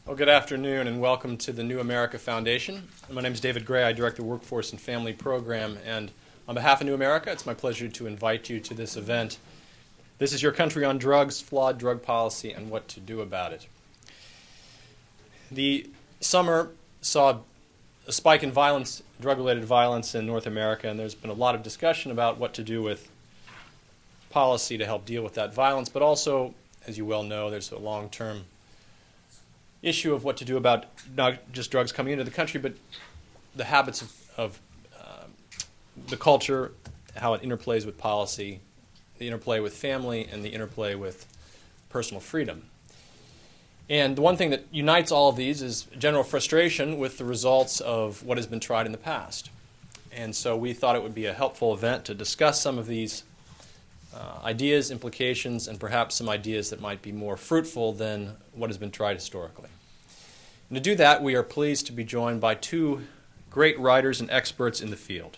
Well, good afternoon and welcome to the New America Foundation. My name is David Gray. I direct the Workforce and Family Program, and on behalf of New America, it's my pleasure to invite you to this event. This is Your Country on Drugs, Flawed Drug Policy, and What to Do About It. The summer saw a spike in violence, drug-related violence in North America, and there's been a lot of discussion about what to do with policy to help deal with that violence, but also, as you well know, there's a long-term issue of what to do about not just drugs coming into the country, but the habits of the culture, how it interplays with policy, the interplay with family, and the interplay with personal freedom. And the one thing that unites all of these is general frustration with the results of what has been tried in the past. And so we thought it would be a helpful event to discuss some of these ideas, implications, and perhaps some ideas that might be more fruitful than what has been tried historically. And to do that, we are pleased to be joined by two great writers and experts in the field.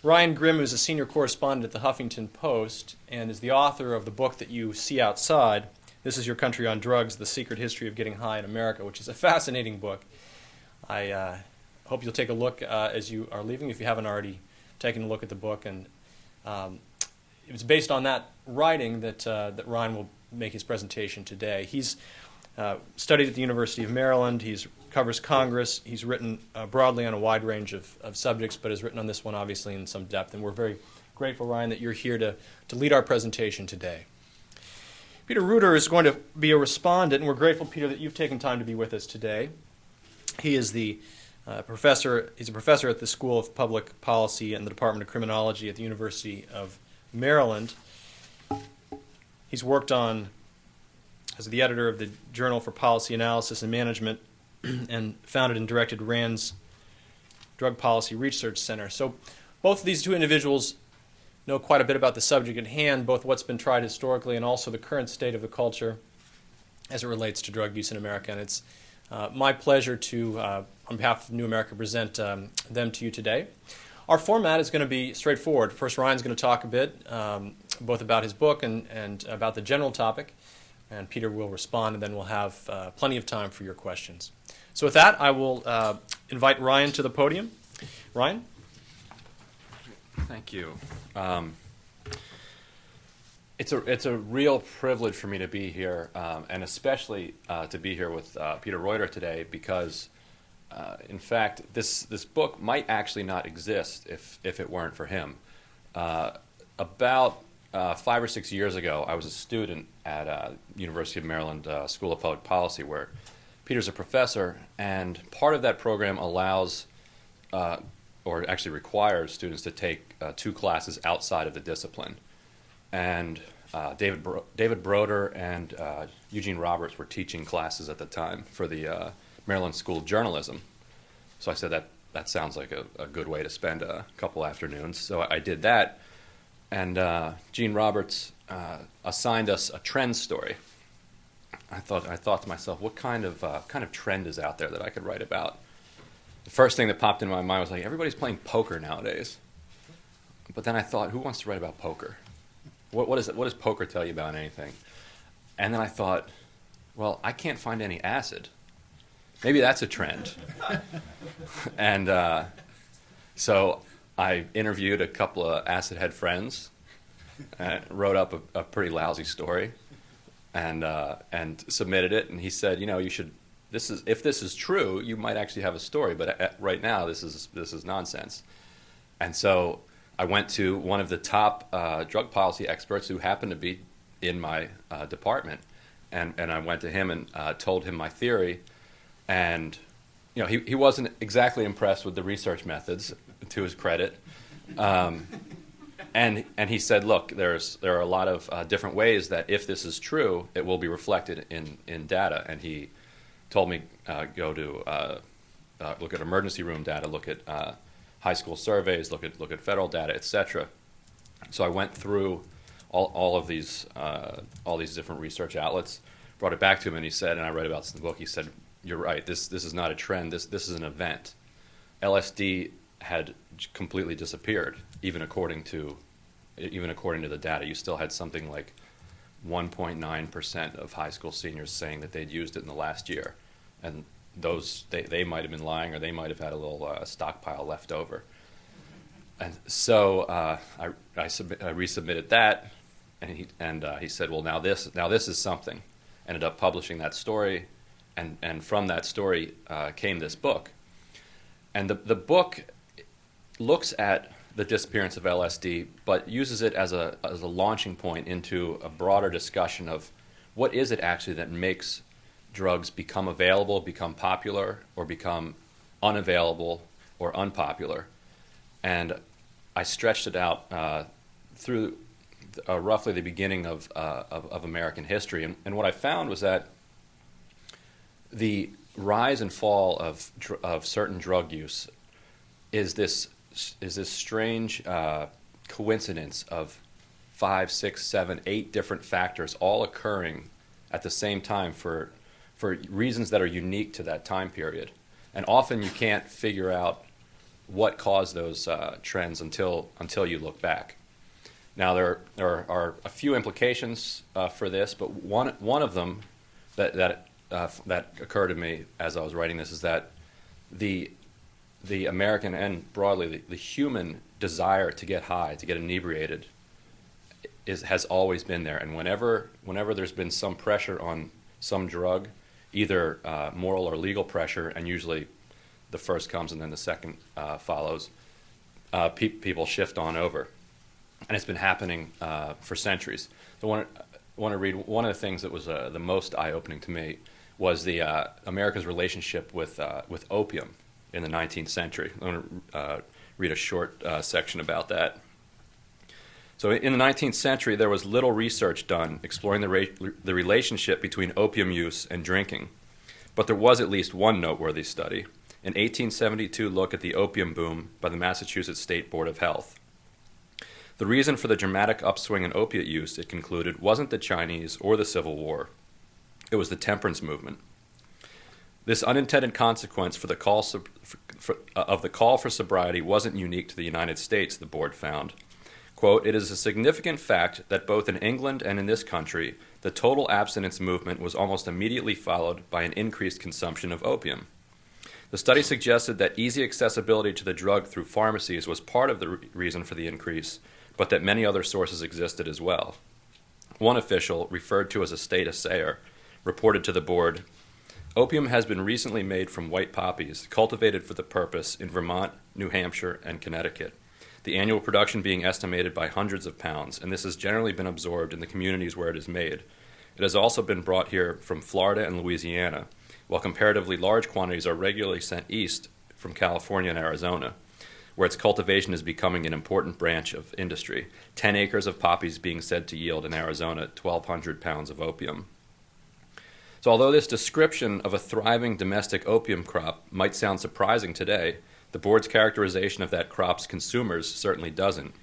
Ryan Grimm is a senior correspondent at the Huffington Post and is the author of the book that you see outside, This is Your Country on Drugs, The Secret History of Getting High in America, which is a fascinating book. I hope you'll take a look as you are leaving, if you haven't already taken a look at the book. And it was based on that writing that Ryan will make his presentation today. He's studied at the University of Maryland. He covers Congress. He's written broadly on a wide range of subjects, but has written on this one obviously in some depth. And we're very grateful, Ryan, that you're here to lead our presentation today. Peter Reuter is going to be a respondent, and we're grateful, Peter, that you've taken time to be with us today. He is the professor. He's a professor at the School of Public Policy and the Department of Criminology at the University of Maryland. He's worked on as the editor of the Journal for Policy Analysis and Management and founded and directed RAND's Drug Policy Research Center. So both of these two individuals know quite a bit about the subject at hand, both what's been tried historically and also the current state of the culture as it relates to drug use in America. And it's my pleasure to, on behalf of New America, present them to you today. Our format is going to be straightforward. First, Ryan's going to talk a bit, both about his book and about the general topic, and Peter will respond, and then we'll have plenty of time for your questions. So with that, I will invite Ryan to the podium. Ryan? Thank you. It's a real privilege for me to be here, and especially to be here with Peter Reuter today, because in fact, this book might actually not exist if it weren't for him. About 5 or 6 years ago, I was a student at University of Maryland School of Public Policy, where Peter's a professor, and part of that program allows, or actually requires, students to take 2 classes outside of the discipline. And David Broder and Eugene Roberts were teaching classes at the time for the Maryland School of Journalism. So I said that sounds like a good way to spend a couple afternoons. So I did that, and Gene Roberts assigned us a trend story. I thought to myself, what kind of trend is out there that I could write about? The first thing that popped into my mind was like, everybody's playing poker nowadays. But then I thought, who wants to write about poker? What does poker tell you about anything? And then I thought, well, I can't find any acid. Maybe that's a trend. And so I interviewed a couple of acid head friends, wrote up a pretty lousy story, and submitted it. And he said, you should. If this is true, you might actually have a story. But right now, this is nonsense. And so I went to one of the top drug policy experts who happened to be in my department, and I went to him and told him my theory. And he wasn't exactly impressed with the research methods, to his credit. And he said, look, there are a lot of different ways that if this is true, it will be reflected in data. And he told me go to look at emergency room data, look at high school surveys, look at federal data, etc. So I went through all of these different research outlets, brought it back to him, and he said, and I read about this in the book. He said, "You're right. This is not a trend. This is an event. LSD had completely disappeared, even according to the data. You still had something like 1.9% of high school seniors saying that they'd used it in the last year. and those they might have been lying, or they might have had a little stockpile left over. And so I resubmitted that, and he said, well, now this is something. Ended up publishing that story, and from that story came this book. And the book looks at the disappearance of LSD, but uses it as a launching point into a broader discussion of what is it actually that makes drugs become available, become popular, or become unavailable or unpopular. And I stretched it out through roughly the beginning of American history. And what I found was that the rise and fall of certain drug use is this strange coincidence of 5, 6, 7, 8 different factors all occurring at the same time for reasons that are unique to that time period. And often you can't figure out what caused those trends until you look back. Now there are a few implications for this, but one of them that occurred to me as I was writing this is that the American and broadly the human desire to get high, to get inebriated, has always been there. And whenever there's been some pressure on some drug, either moral or legal pressure, and usually the first comes and then the second follows, people shift on over. And it's been happening for centuries. So I want to read one of the things that was the most eye-opening to me was the America's relationship with opium in the 19th century. I want to read a short section about that. So in the 19th century, there was little research done exploring the relationship between opium use and drinking. But there was at least one noteworthy study, an 1872 look at the opium boom by the Massachusetts State Board of Health. The reason for the dramatic upswing in opiate use, it concluded, wasn't the Chinese or the Civil War. It was the temperance movement. This unintended consequence of the call for sobriety wasn't unique to the United States, the board found. Quote, "It is a significant fact that both in England and in this country, the total abstinence movement was almost immediately followed by an increased consumption of opium. The study suggested that easy accessibility to the drug through pharmacies was part of the reason for the increase, but that many other sources existed as well." One official, referred to as a state assayer, reported to the board, "Opium has been recently made from white poppies, cultivated for the purpose in Vermont, New Hampshire, and Connecticut, the annual production being estimated by hundreds of pounds, and this has generally been absorbed in the communities where it is made. It has also been brought here from Florida and Louisiana, while comparatively large quantities are regularly sent east from California and Arizona, where its cultivation is becoming an important branch of industry, 10 acres of poppies being said to yield in Arizona 1,200 pounds of opium." So although this description of a thriving domestic opium crop might sound surprising today, the board's characterization of that crop's consumers certainly doesn't.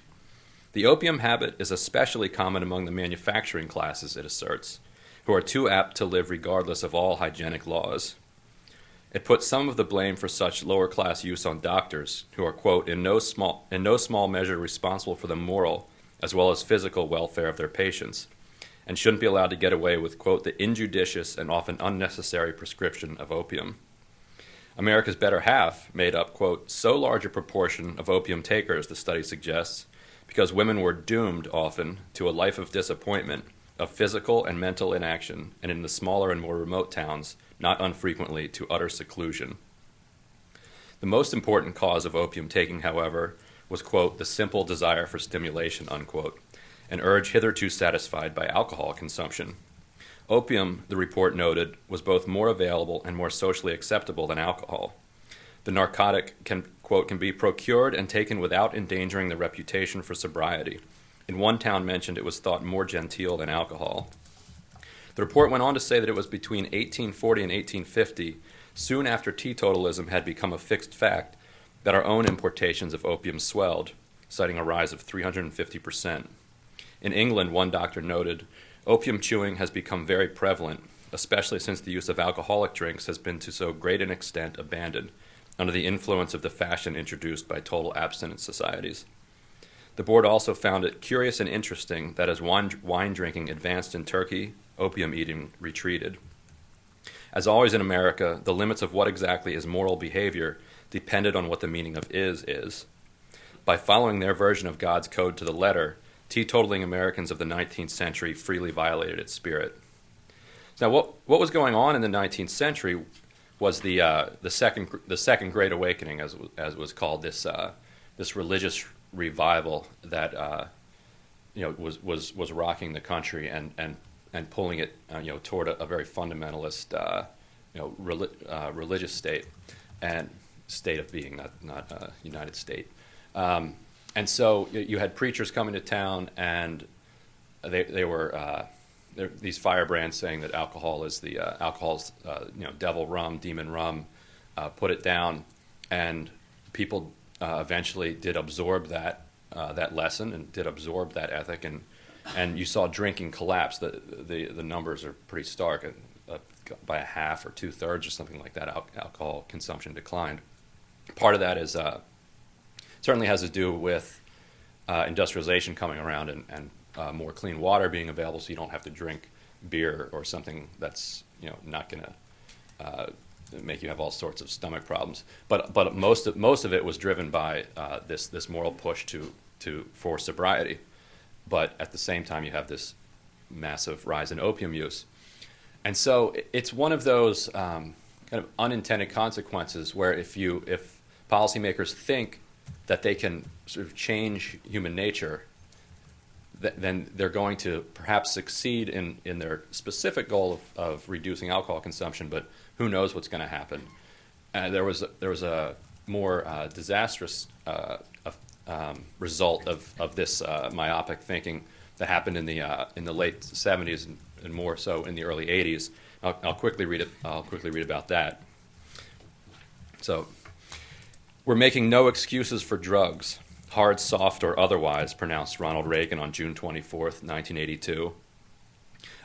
The opium habit is especially common among the manufacturing classes, it asserts, who are too apt to live regardless of all hygienic laws. It puts some of the blame for such lower-class use on doctors, who are, quote, in no small measure responsible for the moral as well as physical welfare of their patients, and shouldn't be allowed to get away with, quote, the injudicious and often unnecessary prescription of opium. America's better half made up, quote, so large a proportion of opium takers, the study suggests, because women were doomed often to a life of disappointment, of physical and mental inaction, and in the smaller and more remote towns, not unfrequently to utter seclusion. The most important cause of opium taking, however, was, quote, the simple desire for stimulation, unquote, an urge hitherto satisfied by alcohol consumption. Opium, the report noted, was both more available and more socially acceptable than alcohol. The narcotic can be procured and taken without endangering the reputation for sobriety. In one town mentioned, it was thought more genteel than alcohol. The report went on to say that it was between 1840 and 1850, soon after teetotalism had become a fixed fact, that our own importations of opium swelled, citing a rise of 350%. In England, one doctor noted, opium chewing has become very prevalent, especially since the use of alcoholic drinks has been to so great an extent abandoned, under the influence of the fashion introduced by total abstinence societies. The board also found it curious and interesting that as wine drinking advanced in Turkey, opium eating retreated. As always in America, the limits of what exactly is moral behavior depended on what the meaning of is. By following their version of God's code to the letter, teetotaling Americans of the 19th century freely violated its spirit. Now, what was going on in the 19th century was the second Great Awakening, as it was called, this religious revival that was rocking the country and pulling it toward a very fundamentalist religious state and state of being, not United State. And so you had preachers coming to town, and they were these firebrands saying that alcohol's devil rum, demon rum, put it down, and people eventually did absorb that lesson and did absorb that ethic, and you saw drinking collapse. The numbers are pretty stark. By a half or 2/3 or something like that, alcohol consumption declined. Part of that is certainly has to do with industrialization coming around and more clean water being available, so you don't have to drink beer or something that's not going to make you have all sorts of stomach problems. But most of it was driven by this moral push for sobriety. But at the same time, you have this massive rise in opium use, and so it's one of those kind of unintended consequences where if policymakers think that they can sort of change human nature, then they're going to perhaps succeed in their specific goal of reducing alcohol consumption, but who knows what's going to happen. There was a more disastrous result of this myopic thinking that happened in the late 70s and more so in the early 80s. I'll quickly read about that. So, we're making no excuses for drugs, hard, soft, or otherwise, pronounced Ronald Reagan on June 24th, 1982.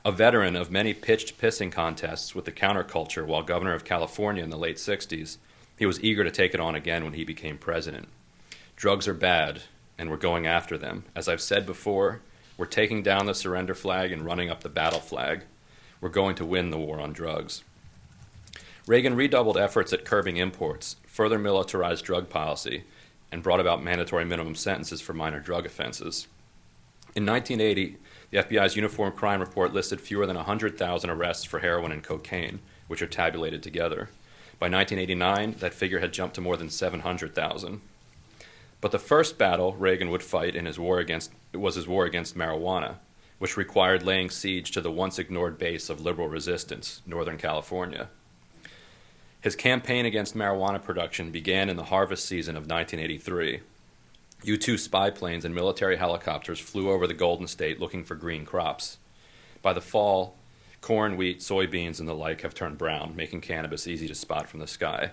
A veteran of many pitched pissing contests with the counterculture while governor of California in the late 60s, he was eager to take it on again when he became president. Drugs are bad, and we're going after them. As I've said before, we're taking down the surrender flag and running up the battle flag. We're going to win the war on drugs. Reagan redoubled efforts at curbing imports, further militarized drug policy, and brought about mandatory minimum sentences for minor drug offenses. In 1980, the FBI's Uniform Crime Report listed fewer than 100,000 arrests for heroin and cocaine, which are tabulated together. By 1989, that figure had jumped to more than 700,000. But the first battle Reagan would fight in his war against marijuana, which required laying siege to the once ignored base of liberal resistance, Northern California. His campaign against marijuana production began in the harvest season of 1983. U-2 spy planes and military helicopters flew over the Golden State looking for green crops. By the fall, corn, wheat, soybeans, and the like have turned brown, making cannabis easy to spot from the sky.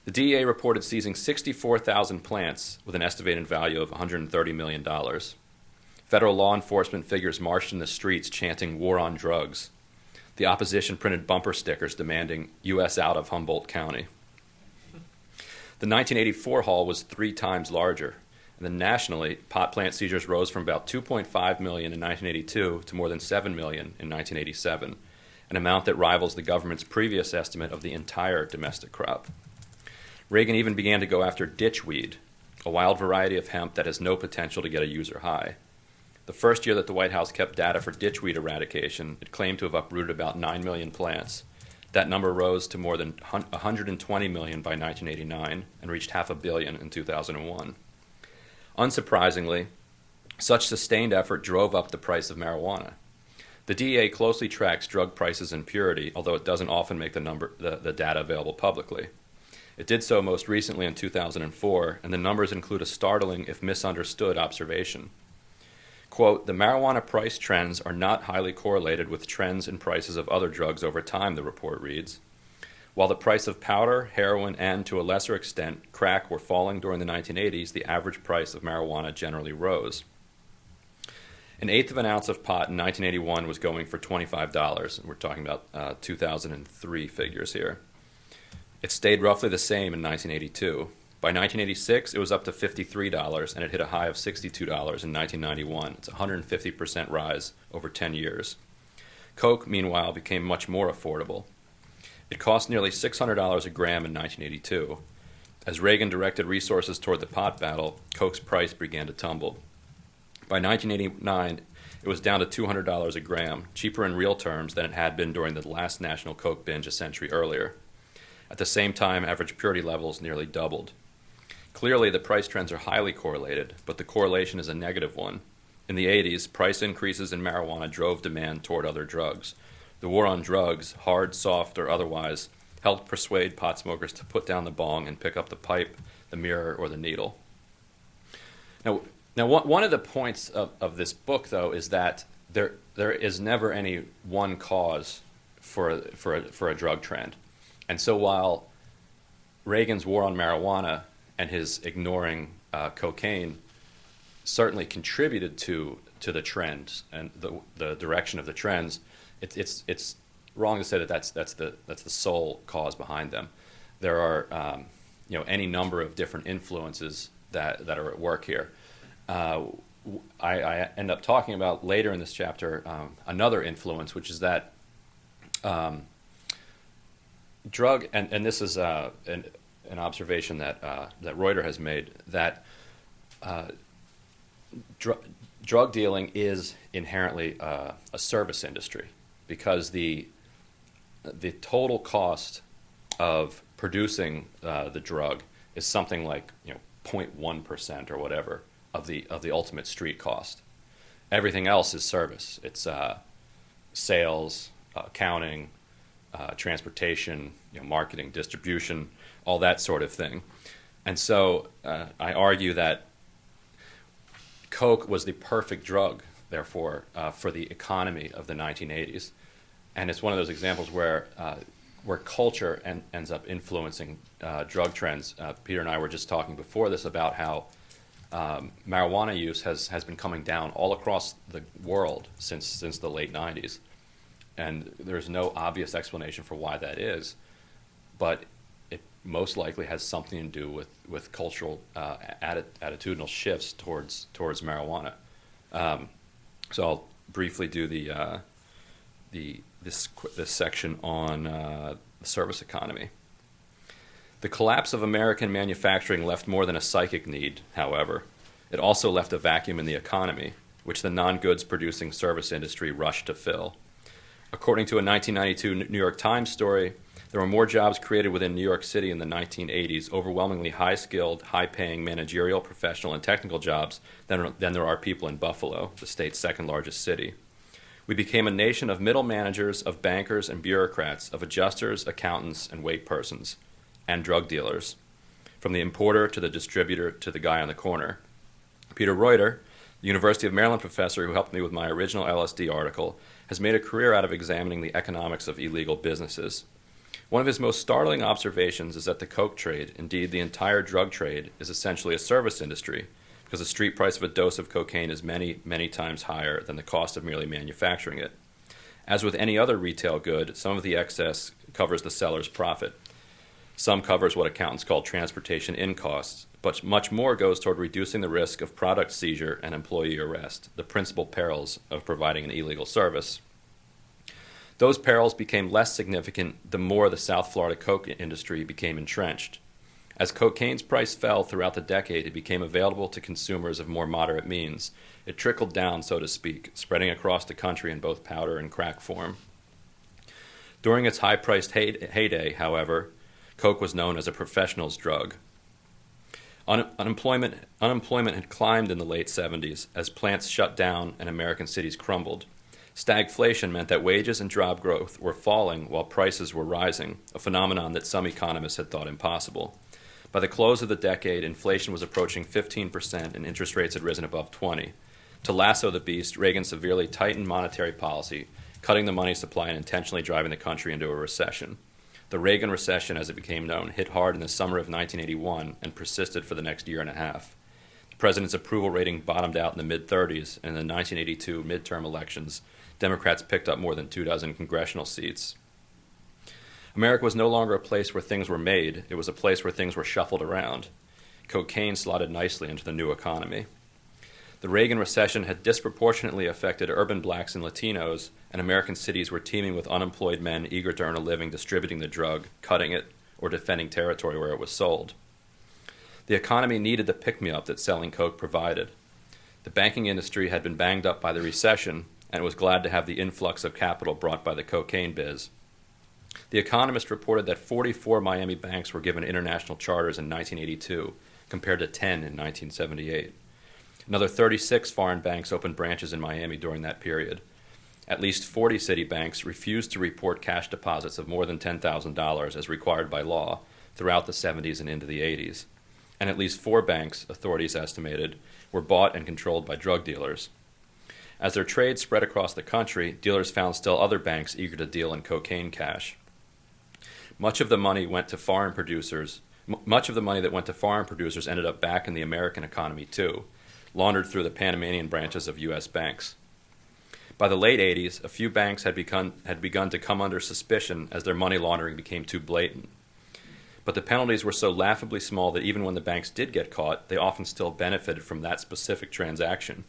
The DEA reported seizing 64,000 plants with an estimated value of $130 million. Federal law enforcement figures marched in the streets chanting war on drugs. The opposition printed bumper stickers demanding U.S. out of Humboldt County. The 1984 haul was 3 times larger, and then nationally, pot plant seizures rose from about 2.5 million in 1982 to more than 7 million in 1987, an amount that rivals the government's previous estimate of the entire domestic crop. Reagan even began to go after ditchweed, a wild variety of hemp that has no potential to get a user high. The first year that the White House kept data for ditchweed eradication, it claimed to have uprooted about 9 million plants. That number rose to more than 120 million by 1989 and reached $500 million in 2001. Unsurprisingly, such sustained effort drove up the price of marijuana. The DEA closely tracks drug prices and purity, although it doesn't often make the data available publicly. It did so most recently in 2004, and the numbers include a startling, if misunderstood, observation. Quote, the marijuana price trends are not highly correlated with trends in prices of other drugs over time, the report reads. While the price of powder, heroin, and, to a lesser extent, crack were falling during the 1980s, the average price of marijuana generally rose. An eighth of an ounce of pot in 1981 was going for $25. We're talking about 2003 figures here. It stayed roughly the same in 1982. By 1986, it was up to $53, and it hit a high of $62 in 1991. It's a 150% rise over 10 years. Coke, meanwhile, became much more affordable. It cost nearly $600 a gram in 1982. As Reagan directed resources toward the pot battle, coke's price began to tumble. By 1989, it was down to $200 a gram, cheaper in real terms than it had been during the last national coke binge a century earlier. At the same time, average purity levels nearly doubled. Clearly, the price trends are highly correlated, but the correlation is a negative one. In the 80s, price increases in marijuana drove demand toward other drugs. The war on drugs, hard, soft, or otherwise, helped persuade pot smokers to put down the bong and pick up the pipe, the mirror, or the needle. Now, one of the points of this book, though, is that there is never any one cause for a drug trend. And so while Reagan's war on marijuana and his ignoring cocaine certainly contributed to the trends and the direction of the trends, it's wrong to say that that's the sole cause behind them. There are any number of different influences that are at work here. I end up talking about later in this chapter another influence, which is that drug, and this is an observation that Reuter has made, that drug dealing is inherently a service industry, because the total cost of producing the drug is something like 0.1% or whatever of the ultimate street cost. Everything else is service. It's sales, accounting, transportation, marketing, distribution, all that sort of thing. And so I argue that coke was the perfect drug, therefore, for the economy of the 1980s. And it's one of those examples where culture ends up influencing drug trends. Peter and I were just talking before this about how marijuana use has been coming down all across the world since the late 90s. And there's no obvious explanation for why that is, but it most likely has something to do with cultural attitudinal shifts towards marijuana. So I'll briefly do this section on the service economy. The collapse of American manufacturing left more than a psychic need, however. It also left a vacuum in the economy, which the non-goods producing service industry rushed to fill. According to a 1992 New York Times story, there were more jobs created within New York City in the 1980s, overwhelmingly high-skilled, high-paying managerial, professional, and technical jobs than there are people in Buffalo, the state's second-largest city. We became a nation of middle managers, of bankers and bureaucrats, of adjusters, accountants, and wait persons, and drug dealers, from the importer to the distributor to the guy on the corner. Peter Reuter, the University of Maryland professor who helped me with my original LSD article, has made a career out of examining the economics of illegal businesses. One of his most startling observations is that the coke trade, indeed the entire drug trade, is essentially a service industry, because the street price of a dose of cocaine is many, many times higher than the cost of merely manufacturing it. As with any other retail good, some of the excess covers the seller's profit. Some covers what accountants call transportation in costs, but much more goes toward reducing the risk of product seizure and employee arrest, the principal perils of providing an illegal service. Those perils became less significant the more the South Florida coke industry became entrenched. As cocaine's price fell throughout the decade, it became available to consumers of more moderate means. It trickled down, so to speak, spreading across the country in both powder and crack form. During its high-priced heyday, however, coke was known as a professional's drug. Unemployment had climbed in the late 70s as plants shut down and American cities crumbled. Stagflation meant that wages and job growth were falling while prices were rising, a phenomenon that some economists had thought impossible. By the close of the decade, inflation was approaching 15% and interest rates had risen above 20%. To lasso the beast, Reagan severely tightened monetary policy, cutting the money supply and intentionally driving the country into a recession. The Reagan recession, as it became known, hit hard in the summer of 1981 and persisted for the next year and a half. The president's approval rating bottomed out in the mid-30s, and in the 1982 midterm elections, Democrats picked up more than 24 congressional seats. America was no longer a place where things were made. It was a place where things were shuffled around. Cocaine slotted nicely into the new economy. The Reagan recession had disproportionately affected urban blacks and Latinos, and American cities were teeming with unemployed men eager to earn a living distributing the drug, cutting it, or defending territory where it was sold. The economy needed the pick-me-up that selling coke provided. The banking industry had been banged up by the recession and was glad to have the influx of capital brought by the cocaine biz. The Economist reported that 44 Miami banks were given international charters in 1982, compared to 10 in 1978. Another 36 foreign banks opened branches in Miami during that period. At least 40 city banks refused to report cash deposits of more than $10,000 as required by law throughout the 70s and into the 80s. And at least 4 banks, authorities estimated, were bought and controlled by drug dealers. As their trade spread across the country, dealers found still other banks eager to deal in cocaine cash. Much of the money that went to foreign producers ended up back in the American economy too, laundered through the Panamanian branches of U.S. banks. By the late 80s, a few banks had begun to come under suspicion as their money laundering became too blatant. But the penalties were so laughably small that even when the banks did get caught, they often still benefited from that specific transaction.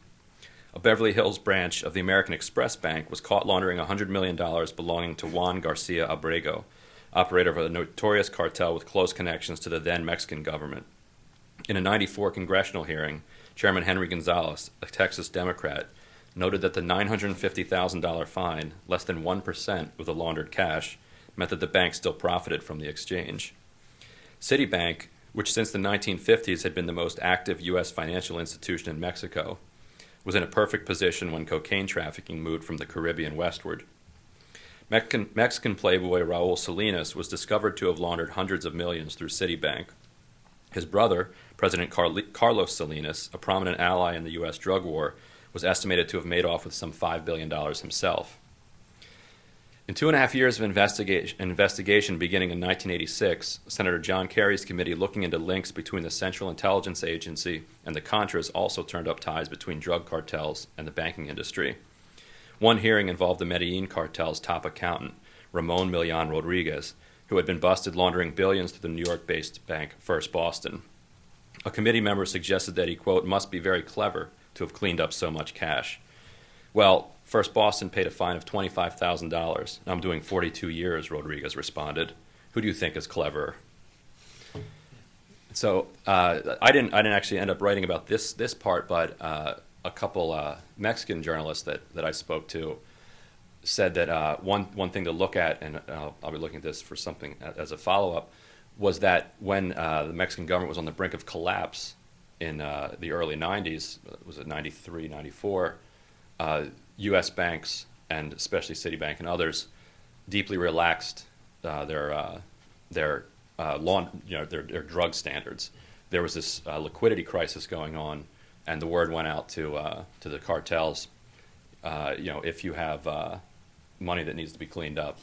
A Beverly Hills branch of the American Express Bank was caught laundering $100 million belonging to Juan Garcia Abrego, operator of a notorious cartel with close connections to the then Mexican government. In a 1994 congressional hearing, Chairman Henry Gonzalez, a Texas Democrat, noted that the $950,000 fine, less than 1% of the laundered cash, meant that the bank still profited from the exchange. Citibank, which since the 1950s had been the most active U.S. financial institution in Mexico, was in a perfect position when cocaine trafficking moved from the Caribbean westward. Mexican playboy Raul Salinas was discovered to have laundered hundreds of millions through Citibank. His brother, President Carlos Salinas, a prominent ally in the U.S. drug war, was estimated to have made off with some $5 billion himself. In 2.5 years of investigation beginning in 1986, Senator John Kerry's committee looking into links between the Central Intelligence Agency and the Contras also turned up ties between drug cartels and the banking industry. One hearing involved the Medellin cartel's top accountant, Ramon Millán Rodriguez, who had been busted laundering billions to the New York-based bank First Boston. A committee member suggested that he, quote, must be very clever to have cleaned up so much cash. Well, First Boston paid a fine of $25,000. I'm doing 42 years, Rodriguez responded. Who do you think is cleverer? So I didn't actually end up writing about this part, but a couple Mexican journalists that I spoke to said that one thing to look at, and I'll be looking at this for something as a follow-up, was that when the Mexican government was on the brink of collapse in the early 90s, was it 93, 94, U.S. banks, and especially Citibank and others, deeply relaxed their drug standards. There was this liquidity crisis going on, and the word went out to the cartels. If you have money that needs to be cleaned up,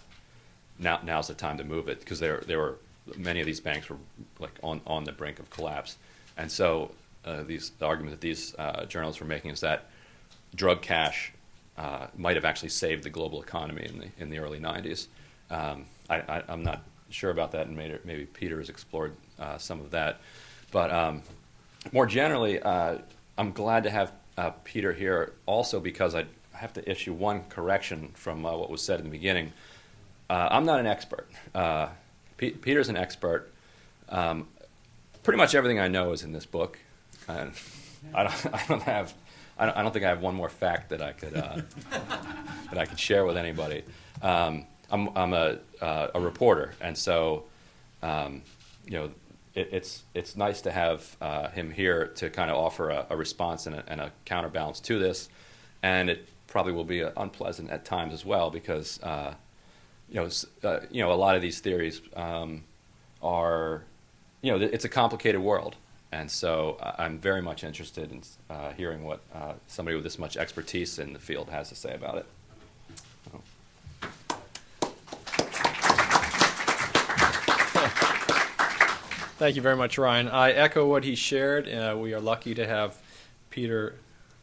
now's the time to move it, because there were many of these banks were like on the brink of collapse, and so the argument that these journalists were making is that drug cash might have actually saved the global economy in the early 90s. I'm not sure about that, and maybe Peter has explored some of that. But more generally, I'm glad to have Peter here also because I have to issue one correction from what was said in the beginning. I'm not an expert. Peter's an expert. Pretty much everything I know is in this book. I don't think I have one more fact that I could share with anybody. I'm a reporter, and so it's nice to have him here to kind of offer a response and a counterbalance to this, and it probably will be unpleasant at times as well because a lot of these theories are it's a complicated world. And so I'm very much interested in hearing what somebody with this much expertise in the field has to say about it. Thank you very much, Ryan. I echo what he shared. We are lucky to have Peter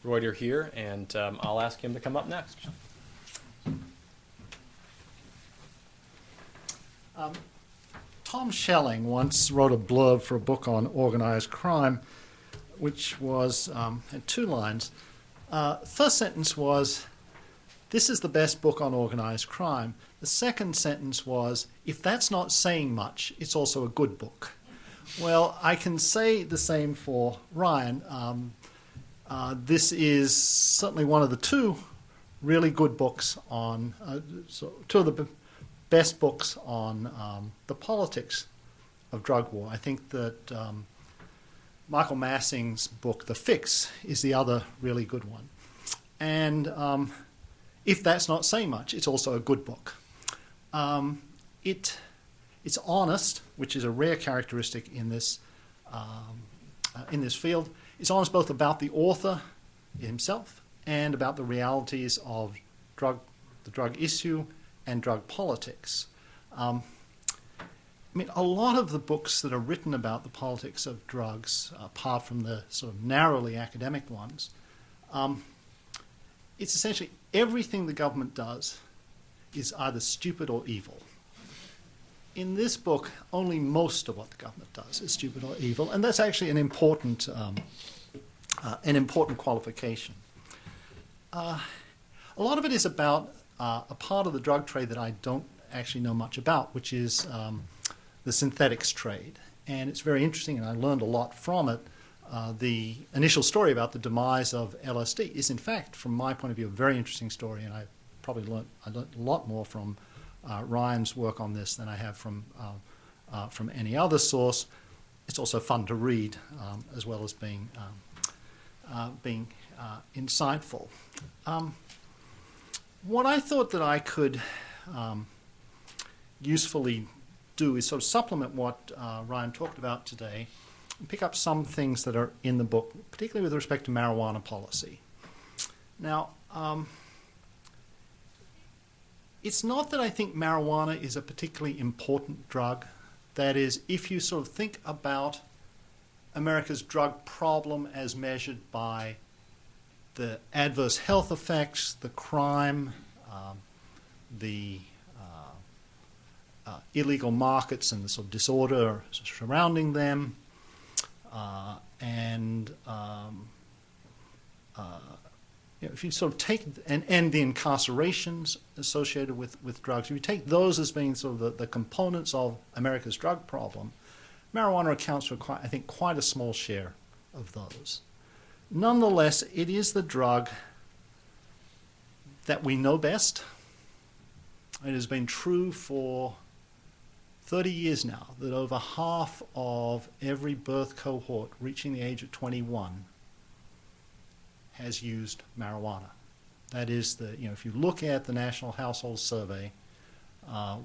Reuter here, and I'll ask him to come up next. Tom Schelling once wrote a blurb for a book on organized crime which was had 2 lines. First sentence was, "This is the best book on organised crime." The second sentence was, "If that's not saying much, it's also a good book." Well, I can say the same for Ryan. This is certainly one of the 2 really good books on, 2 of the best books on the politics of drug war. I think that Michael Massing's book, The Fix, is the other really good one. And if that's not saying much, it's also a good book. It's honest, which is a rare characteristic in this field. It's honest both about the author himself and about the realities of the drug issue and drug politics. I mean, a lot of the books that are written about the politics of drugs, apart from the sort of narrowly academic ones, it's essentially everything the government does is either stupid or evil. In this book, only most of what the government does is stupid or evil, and that's actually an important qualification. A lot of it is about a part of the drug trade that I don't actually know much about, which is the synthetics trade. And it's very interesting, and I learned a lot from it. The initial story about the demise of LSD is, in fact, from my point of view, a very interesting story, and I learned a lot more from Ryan's work on this than I have from any other source. It's also fun to read, as well as being insightful. What I thought that I could usefully do is sort of supplement what Ryan talked about today and pick up some things that are in the book, particularly with respect to marijuana policy. Now, it's not that I think marijuana is a particularly important drug. That is, if you sort of think about America's drug problem as measured by the adverse health effects, the crime, the illegal markets and the sort of disorder surrounding them, if you sort of take, and the incarcerations associated with drugs, if you take those as being sort of the components of America's drug problem, marijuana accounts for, quite a small share of those. Nonetheless, it is the drug that we know best. It has been true for 30 years now that over half of every birth cohort reaching the age of 21 has used marijuana. That is, if you look at the National Household Survey,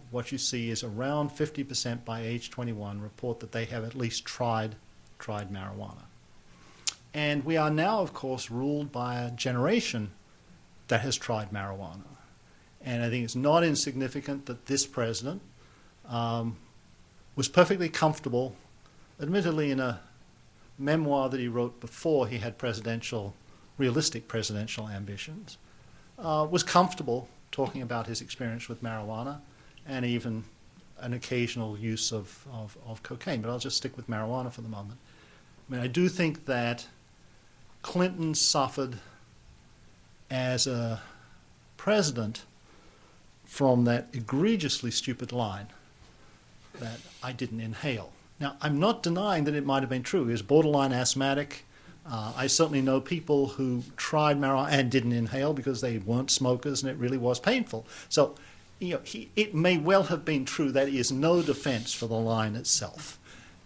what you see is around 50% by age 21 report that they have at least tried marijuana. And we are now, of course, ruled by a generation that has tried marijuana. And I think it's not insignificant that this president was perfectly comfortable, admittedly in a memoir that he wrote before he had realistic presidential ambitions, was comfortable talking about his experience with marijuana and even an occasional use of cocaine. But I'll just stick with marijuana for the moment. I mean, I do think that Clinton suffered as a president from that egregiously stupid line that I didn't inhale. Now, I'm not denying that it might have been true. He was borderline asthmatic. I certainly know people who tried marijuana and didn't inhale because they weren't smokers and it really was painful. So, it may well have been true. That is no defense for the line itself.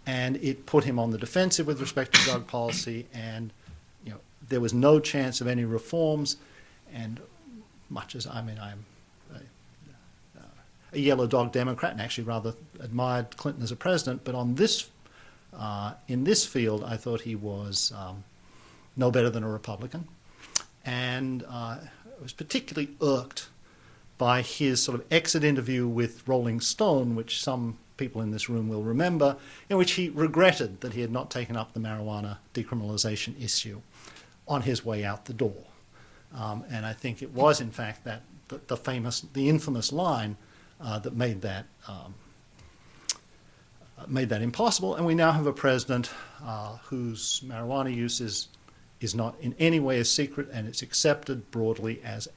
And it put him on the defensive with respect to drug policy, and there was no chance of any reforms. And much as, I'm a yellow dog Democrat and actually rather admired Clinton as a president, but on this, in this field, I thought he was no better than a Republican. And I was particularly irked by his sort of exit interview with Rolling Stone, which some people in this room will remember, in which he regretted that he had not taken up the marijuana decriminalization issue on his way out the door. And I think it was, in fact, that the infamous line that made made that impossible, and we now have a president whose marijuana use is not in any way a secret, and it's accepted broadly as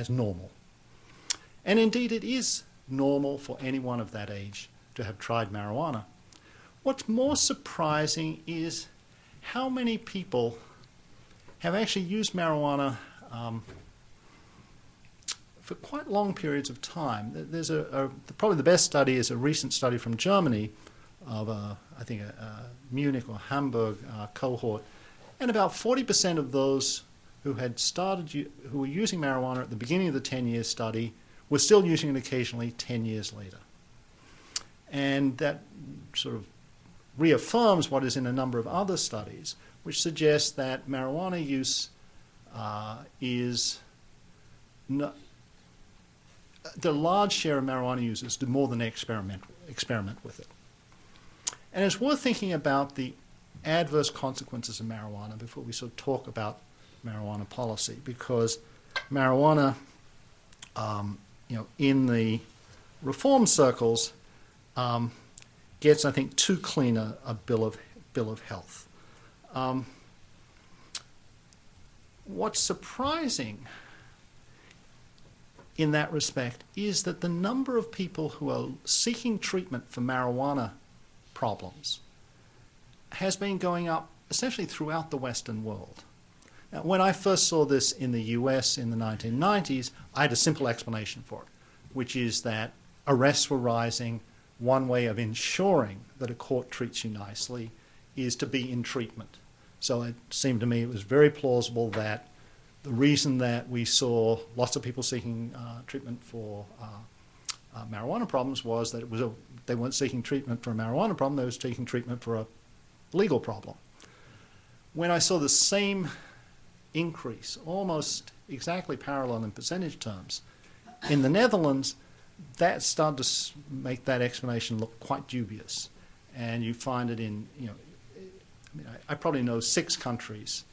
normal. And indeed, it is normal for anyone of that age to have tried marijuana. What's more surprising is how many people have actually used marijuana for quite long periods of time. There's probably the best study is a recent study from Germany of I think a Munich or Hamburg cohort, and about 40% of those who were using marijuana at the beginning of the 10-year study were still using it occasionally 10 years later. And that sort of reaffirms what is in a number of other studies, which suggests that marijuana use is not, the large share of marijuana users do more than experiment with it. And it's worth thinking about the adverse consequences of marijuana before we sort of talk about marijuana policy, because marijuana, in the reform circles, gets, I think, too clean a bill of health. What's surprising in that respect is that the number of people who are seeking treatment for marijuana problems has been going up essentially throughout the Western world. Now, when I first saw this in the US in the 1990s, I had a simple explanation for it, which is that arrests were rising. One way of ensuring that a court treats you nicely is to be in treatment. So it seemed to me it was very plausible that the reason that we saw lots of people seeking treatment for marijuana problems was that they weren't seeking treatment for a marijuana problem, they were seeking treatment for a legal problem. When I saw the same increase, almost exactly parallel in percentage terms, in the Netherlands, that started to make that explanation look quite dubious. And you find it in, I probably know 6 countries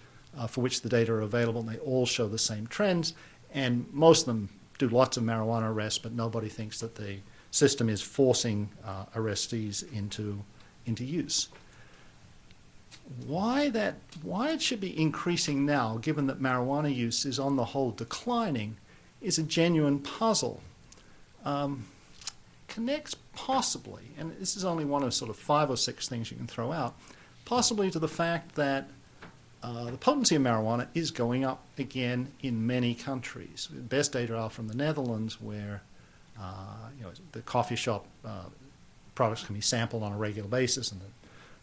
for which the data are available, and they all show the same trends. And most of them do lots of marijuana arrests, but nobody thinks that the system is forcing arrestees into use. Why it should be increasing now, given that marijuana use is on the whole declining, is a genuine puzzle. Connects possibly, and this is only one of sort of 5 or 6 things you can throw out, possibly to the fact that the potency of marijuana is going up again in many countries. The best data are from the Netherlands, where the coffee shop products can be sampled on a regular basis, and the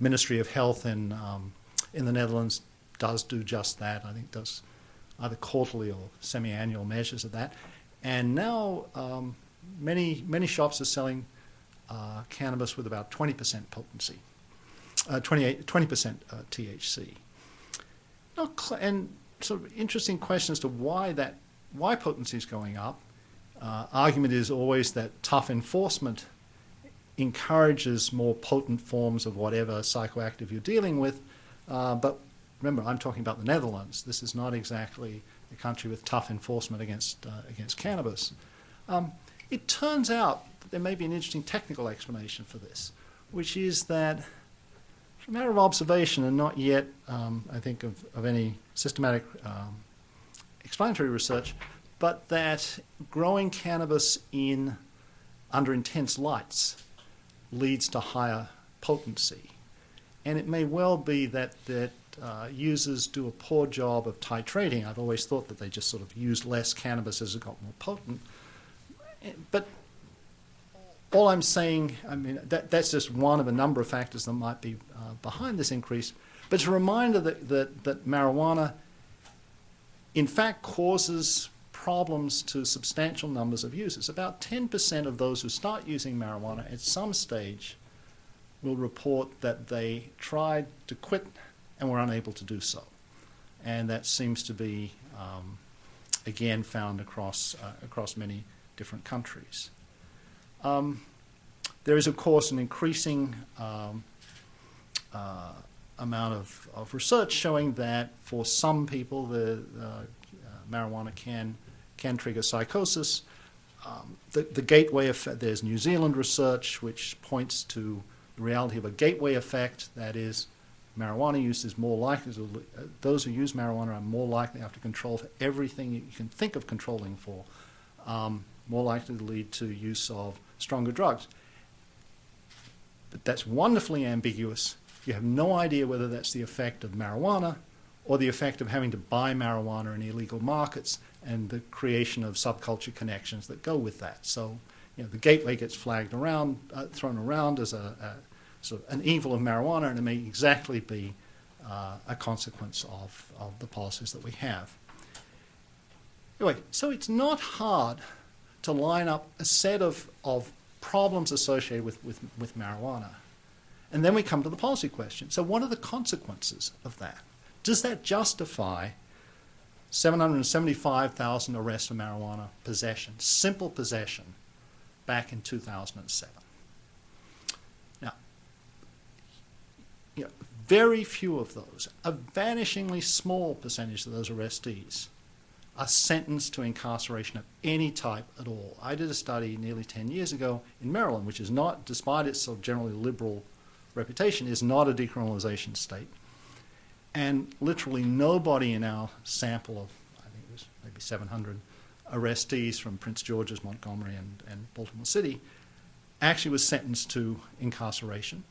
Ministry of Health in the Netherlands does do just that. I think does either quarterly or semi-annual measures of that. And now many shops are selling cannabis with about 20% potency, 20% THC. And sort of interesting question as to why potency is going up. Argument is always that tough enforcement encourages more potent forms of whatever psychoactive you're dealing with. But remember, I'm talking about the Netherlands. This is not exactly a country with tough enforcement against cannabis. It turns out that there may be an interesting technical explanation for this, which is that, it's a matter of observation and not yet, I think, of any systematic explanatory research, but that growing cannabis under intense lights leads to higher potency. And it may well be that users do a poor job of titrating. I've always thought that they just sort of used less cannabis as it got more potent. But all I'm saying, that's just one of a number of factors that might be behind this increase. But it's a reminder that marijuana, in fact, causes problems to substantial numbers of users. About 10% of those who start using marijuana at some stage will report that they tried to quit and were unable to do so. And that seems to be, again, found across many different countries. There is, of course, an increasing amount of research showing that for some people, the marijuana can trigger psychosis. The gateway effect, there's New Zealand research which points to the reality of a gateway effect, that is, marijuana use is more likely to, those who use marijuana are more likely to have to control for everything you can think of controlling for, more likely to lead to use of stronger drugs. But that's wonderfully ambiguous. You have no idea whether that's the effect of marijuana or the effect of having to buy marijuana in illegal markets and the creation of subculture connections that go with that. So, you know, the gateway gets flagged around, thrown around as a sort of an evil of marijuana, and it may exactly be a consequence of the policies that we have. Anyway, so it's not hard to line up a set of problems associated with marijuana. And then we come to the policy question. So what are the consequences of that? Does that justify 775,000 arrests for marijuana possession, simple possession, back in 2007? Now, you know, very few of those, a vanishingly small percentage of those arrestees, are sentenced to incarceration of any type at all. I did a study nearly 10 years ago in Maryland, which is not, despite its sort of generally liberal reputation, is not a decriminalization state. And literally nobody in our sample of, I think it was maybe 700 arrestees from Prince George's, Montgomery, and Baltimore City, actually was sentenced to incarceration.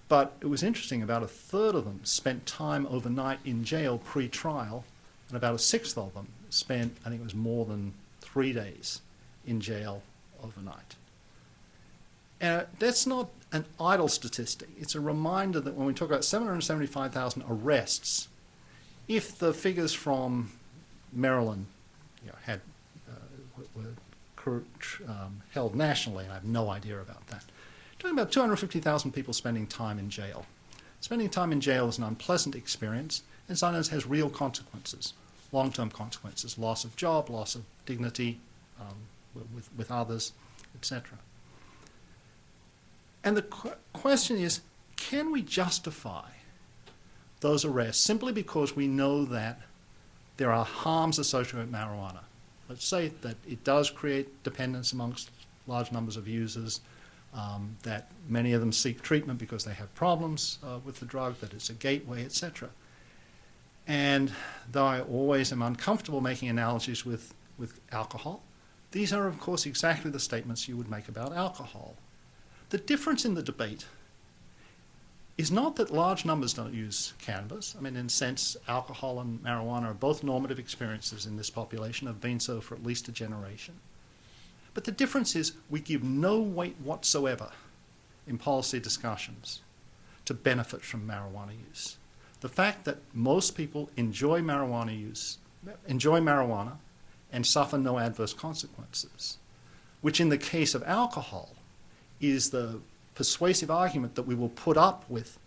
But it was interesting, about a third of them spent time overnight in jail pre-trial, and about a sixth of them spent, I think it was more than 3 days in jail overnight. And that's not an idle statistic. It's a reminder that when we talk about 775,000 arrests, if the figures from Maryland, you know, had were held nationally, and I have no idea about that, we're talking about 250,000 people spending time in jail. Spending time in jail is an unpleasant experience, and sometimes has real consequences, long-term consequences, loss of job, loss of dignity with others, etc. And the question is, can we justify those arrests simply because we know that there are harms associated with marijuana? Let's say that it does create dependence amongst large numbers of users, that many of them seek treatment because they have problems with the drug, that it's a gateway, etc. And though I always am uncomfortable making analogies with alcohol, these are, of course, exactly the statements you would make about alcohol. The difference in the debate is not that large numbers don't use cannabis. I mean, in a sense, alcohol and marijuana are both normative experiences in this population, have been so for at least a generation. But the difference is we give no weight whatsoever in policy discussions to benefit from marijuana use. The fact that most people enjoy marijuana and suffer no adverse consequences, which in the case of alcohol is the persuasive argument that we will put up with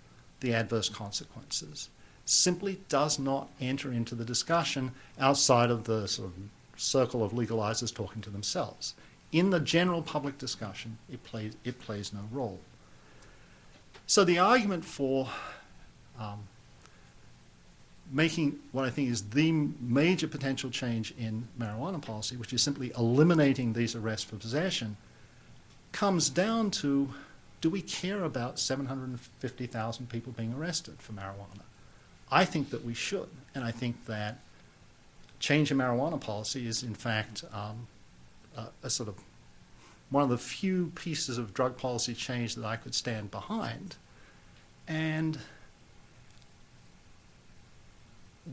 the adverse consequences, simply does not enter into the discussion outside of the sort of circle of legalizers talking to themselves. In the general public discussion, it plays no role. So the argument for making what I think is the major potential change in marijuana policy, which is simply eliminating these arrests for possession, comes down to, do we care about 750,000 people being arrested for marijuana? I think that we should, and I think that change in marijuana policy is, in fact, a sort of one of the few pieces of drug policy change that I could stand behind. And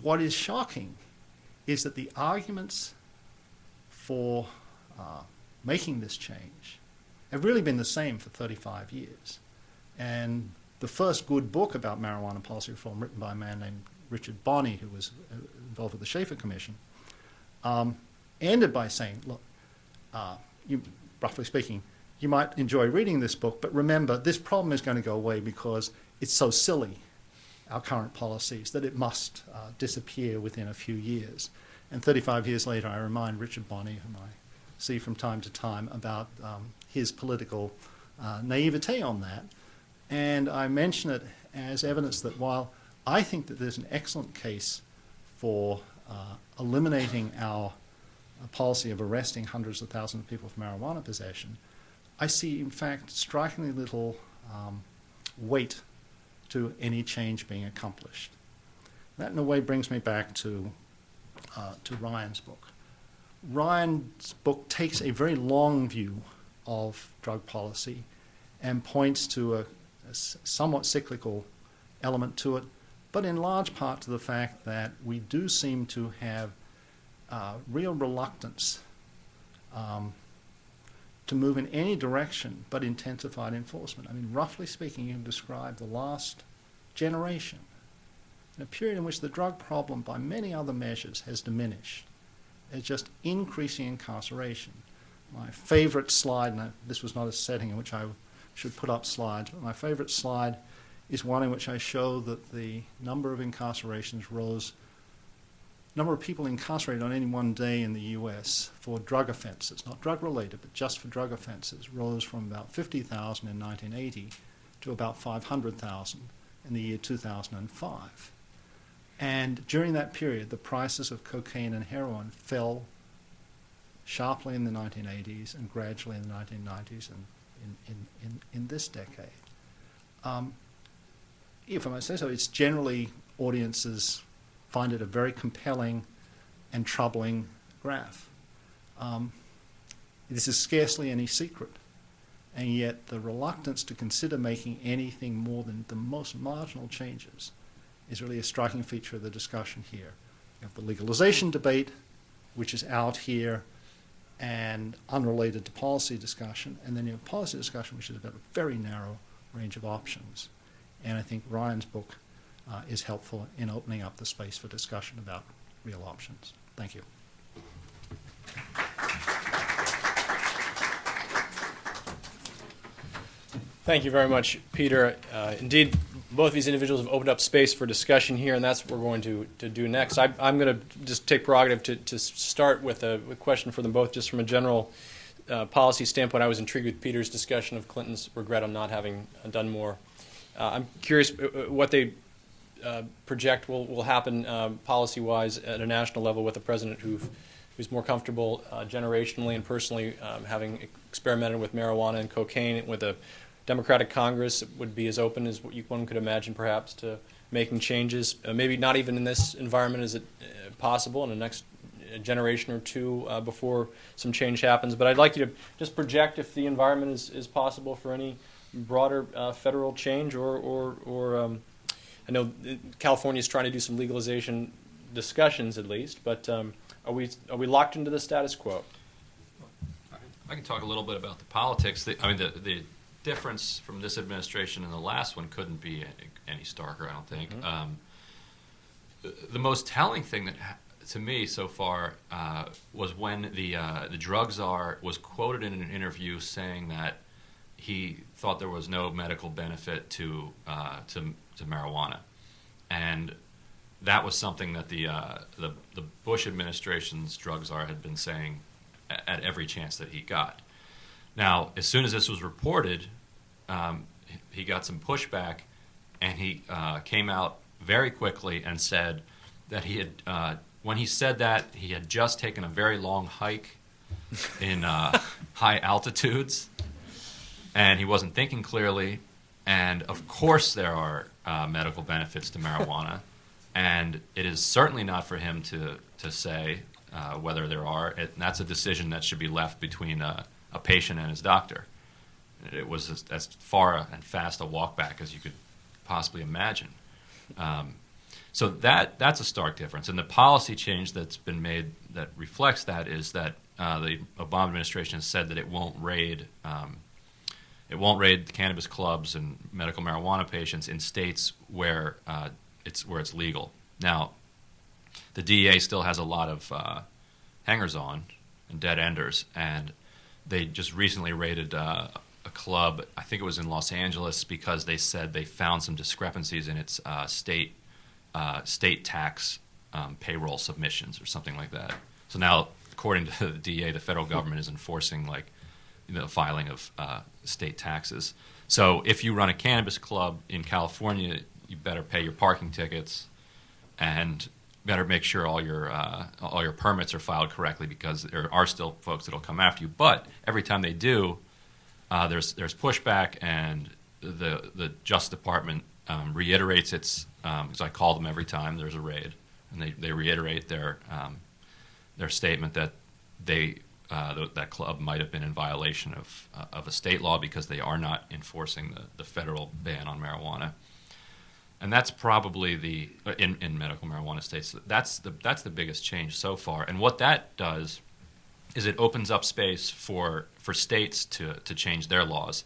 what is shocking is that the arguments for making this change have really been the same for 35 years. And the first good book about marijuana policy reform, written by a man named Richard Bonney, who was involved with the Schaefer Commission, ended by saying, look, roughly speaking, you might enjoy reading this book, but remember, this problem is going to go away because it's so silly, our current policies, that it must disappear within a few years. And 35 years later, I remind Richard Bonney, whom I see from time to time, about his political naivete on that. And I mention it as evidence that while I think that there's an excellent case for eliminating our policy of arresting hundreds of thousands of people for marijuana possession, I see, in fact, strikingly little weight to any change being accomplished. That, in a way, brings me back to Ryan's book. Ryan's book takes a very long view of drug policy and points to a somewhat cyclical element to it, but in large part to the fact that we do seem to have real reluctance to move in any direction but intensified enforcement. I mean, roughly speaking, you can describe the last generation in a period in which the drug problem, by many other measures, has diminished. It's just increasing incarceration. My favorite slide, and this was not a setting in which I should put up slides, but my favorite slide is one in which I show that the number of incarcerations rose, number of people incarcerated on any one day in the US for drug offenses, not drug-related, but just for drug offenses, rose from about 50,000 in 1980 to about 500,000 in the year 2005. And during that period, the prices of cocaine and heroin fell sharply in the 1980s and gradually in the 1990s and in this decade. If I might say so, it's generally audiences find it a very compelling and troubling graph. This is scarcely any secret, and yet the reluctance to consider making anything more than the most marginal changes is really a striking feature of the discussion here. You have the legalization debate, which is out here and unrelated to policy discussion, and then you have policy discussion, which is about a very narrow range of options. And I think Ryan's book is helpful in opening up the space for discussion about real options. Thank you. Thank you very much, Peter. Indeed, both of these individuals have opened up space for discussion here, and that's what we're going to do next. I'm going to just take prerogative to start with a question for them both, just from a general policy standpoint. I was intrigued with Peter's discussion of Clinton's regret on not having done more. I'm curious what they project will happen policy-wise at a national level with a president who's more comfortable generationally and personally having experimented with marijuana and cocaine, with a Democratic Congress would be as open as what one could imagine, perhaps, to making changes. Maybe not even in this environment is it possible in the next generation or two before some change happens. But I'd like you to just project if the environment is possible for any broader federal change, or I know California is trying to do some legalization discussions at least, but are we locked into the status quo? I can talk a little bit about the politics. The difference from this administration and the last one couldn't be any starker, I don't think. The most telling thing that to me so far was when the drug czar was quoted in an interview saying that he thought there was no medical benefit to marijuana, and that was something that the Bush administration's drug czar had been saying at every chance that he got. Now, as soon as this was reported, he got some pushback, and he came out very quickly and said that he had, when he said that, he had just taken a very long hike in high altitudes, and he wasn't thinking clearly. And of course there are medical benefits to marijuana, and it is certainly not for him to say whether there are. And that's a decision that should be left between a patient and his doctor. It was as far and fast a walk back as you could possibly imagine. So that's a stark difference. And the policy change that's been made that reflects that is that the Obama administration has said that it won't raid cannabis clubs and medical marijuana patients in states where it's legal. Now, the DEA still has a lot of hangers-on and dead enders, and they just recently raided a club, I think it was in Los Angeles, because they said they found some discrepancies in its state tax payroll submissions or something like that. So now, according to the DEA, the federal government is enforcing the filing of state taxes. So if you run a cannabis club in California, you better pay your parking tickets and better make sure all your permits are filed correctly, because there are still folks that will come after you. But every time they do, there's pushback, and the Justice Department reiterates its, because I call them every time there's a raid, and they reiterate their statement that that club might have been in violation of a state law because they are not enforcing the federal ban on marijuana. And that's probably in medical marijuana states, that's the biggest change so far. And what that does is it opens up space for states to change their laws.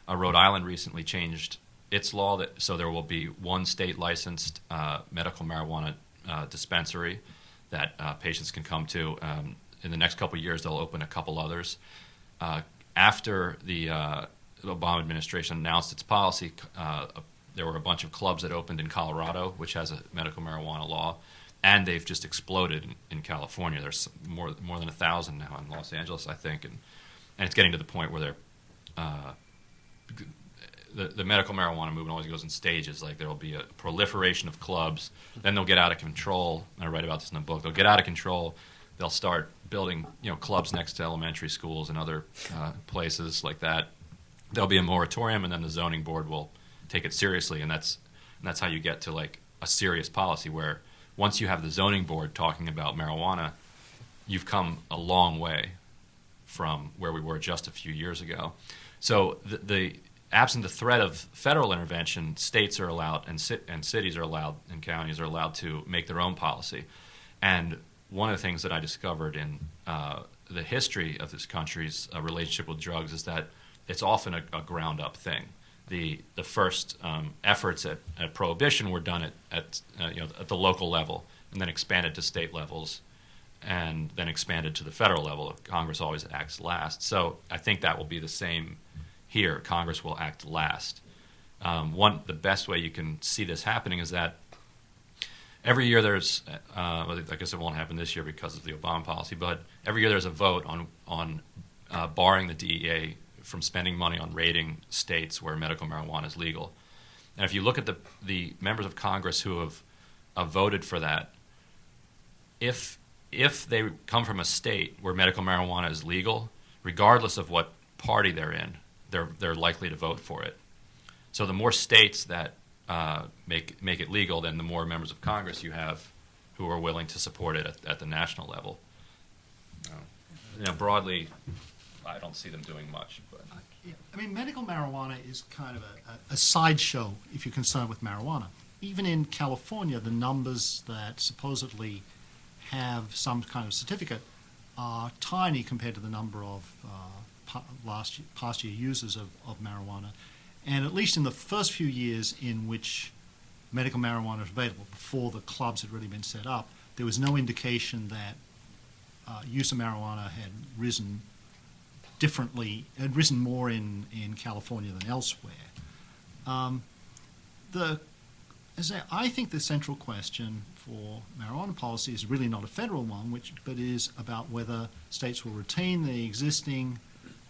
Rhode Island recently changed its law so there will be one state licensed medical marijuana dispensary that patients can come to. In the next couple of years, they'll open a couple others. After the Obama administration announced its policy, there were a bunch of clubs that opened in Colorado, which has a medical marijuana law, and they've just exploded in California. There's more than 1,000 now in Los Angeles, I think, and it's getting to the point where the medical marijuana movement always goes in stages. Like there will be a proliferation of clubs, then they'll get out of control. And I write about this in the book. They'll get out of control. They'll start building, clubs next to elementary schools and other places like that. There'll be a moratorium, and then the zoning board will take it seriously, and that's how you get to like a serious policy where once you have the zoning board talking about marijuana, you've come a long way from where we were just a few years ago. So the absent the threat of federal intervention, states are allowed and cities are allowed and counties are allowed to make their own policy. And one of the things that I discovered in the history of this country's relationship with drugs is that it's often a ground-up thing. The first efforts at prohibition were done at the local level, and then expanded to state levels, and then expanded to the federal level. Congress always acts last. So I think that will be the same here. Congress will act last. The best way you can see this happening is that every year there's, I guess it won't happen this year because of the Obama policy, but every year there's a vote on barring the DEA from spending money on raiding states where medical marijuana is legal. And if you look at the members of Congress who have voted for that, if they come from a state where medical marijuana is legal, regardless of what party they're in, they're likely to vote for it. So the more states that make it legal, then the more members of Congress you have who are willing to support it at the national level. Broadly, I don't see them doing much. But I mean, medical marijuana is kind of a sideshow if you're concerned with marijuana. Even in California, the numbers that supposedly have some kind of certificate are tiny compared to the number of past year users of marijuana. And at least in the first few years in which medical marijuana was available, before the clubs had really been set up, there was no indication that use of marijuana had risen more in California than elsewhere. I think the central question for marijuana policy is really not a federal one, but is about whether states will retain the existing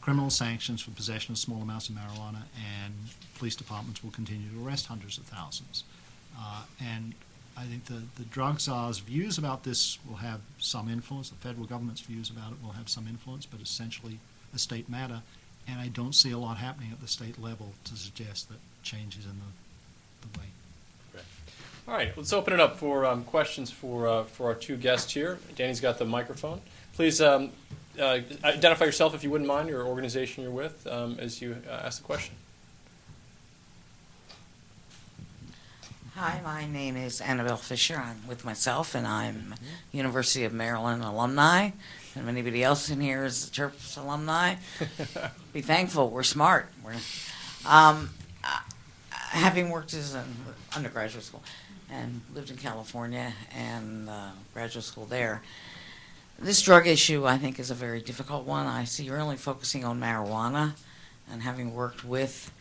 criminal sanctions for possession of small amounts of marijuana, and police departments will continue to arrest hundreds of thousands. And I think the drug czar's views about this will have some influence. The federal government's views about it will have some influence, but essentially a state matter. And I don't see a lot happening at the state level to suggest that change is in the way. Great. All right, let's open it up for questions for our two guests here. Danny's got the microphone. Please identify yourself, if you wouldn't mind, your organization you're with, as you ask the question. Hi, my name is Annabelle Fisher. I'm with myself, and I'm University of Maryland alumni. And if anybody else in here is a Terps alumni, be thankful. We're smart. Having worked as an undergraduate school and lived in California and graduate school there, this drug issue, I think, is a very difficult one. I see you're only focusing on marijuana, and having worked with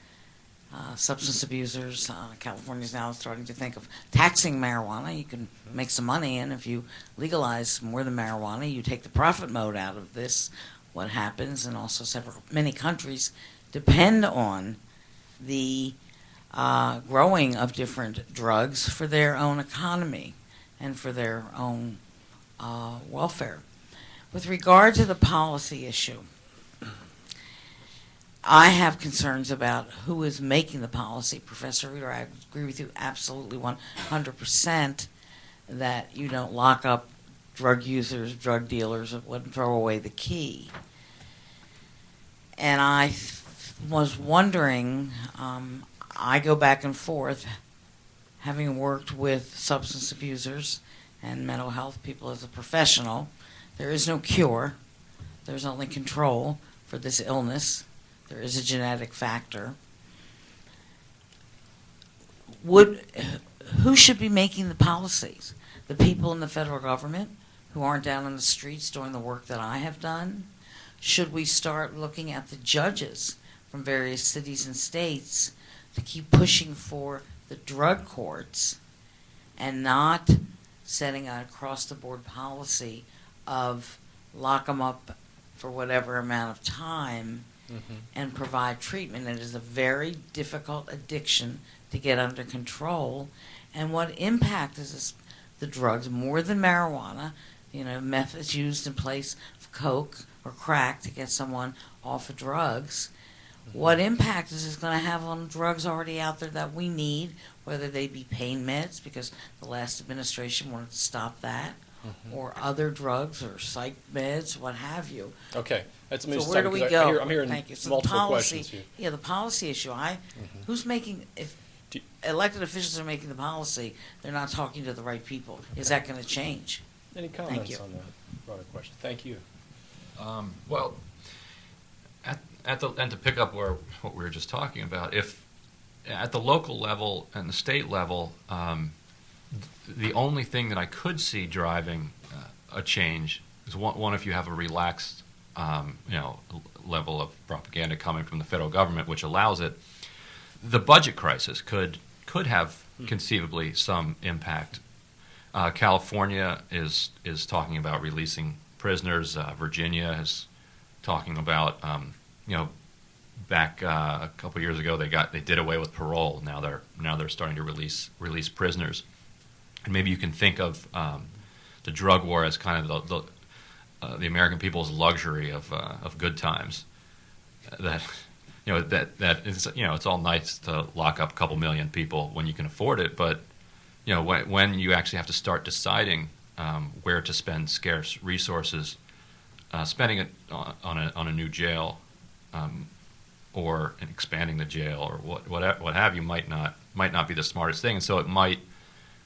substance abusers, California's now starting to think of taxing marijuana. You can make some money, and if you legalize more than marijuana, you take the profit mode out of this. What happens, and also many countries depend on the growing of different drugs for their own economy and for their own welfare. With regard to the policy issue, I have concerns about who is making the policy. Professor Reeder, I agree with you absolutely 100% that you don't lock up drug users, drug dealers, and throw away the key. And I was wondering, I go back and forth, having worked with substance abusers and mental health people as a professional. There is no cure. There's only control for this illness. There is a genetic factor. Who should be making the policies? The people in the federal government who aren't down on the streets doing the work that I have done? Should we start looking at the judges from various cities and states to keep pushing for the drug courts and not setting an across-the-board policy of lock them up for whatever amount of time and provide treatment? It is a very difficult addiction to get under control. And what impact is this, the drugs, more than marijuana? You know, meth is used in place of coke or crack to get someone off of drugs. What impact is this going to have on drugs already out there that we need, whether they be pain meds, because the last administration wanted to stop that, or other drugs or psych meds, what have you. Okay. That's So where do we go? I'm hearing Thank you. So multiple the policy, questions here. yeah, the policy issue. Who's making? If elected officials are making the policy, they're not talking to the right people. Is that going to change? Any comments you. on that broader question? Thank you. Well, and to pick up what we were just talking about, if at the local level and the state level, the only thing that I could see driving a change is one if you have a relaxed, level of propaganda coming from the federal government, which allows it. The budget crisis could have conceivably some impact. California is talking about releasing prisoners. Virginia is talking about, back a couple years ago they did away with parole. Now they're starting to release prisoners, and maybe you can think of the drug war as kind of the American people's luxury of good times. That is, it's all nice to lock up a couple million people when you can afford it, but when you actually have to start deciding where to spend scarce resources, spending it on a new jail or expanding the jail or what have you might not be the smartest thing, and so it might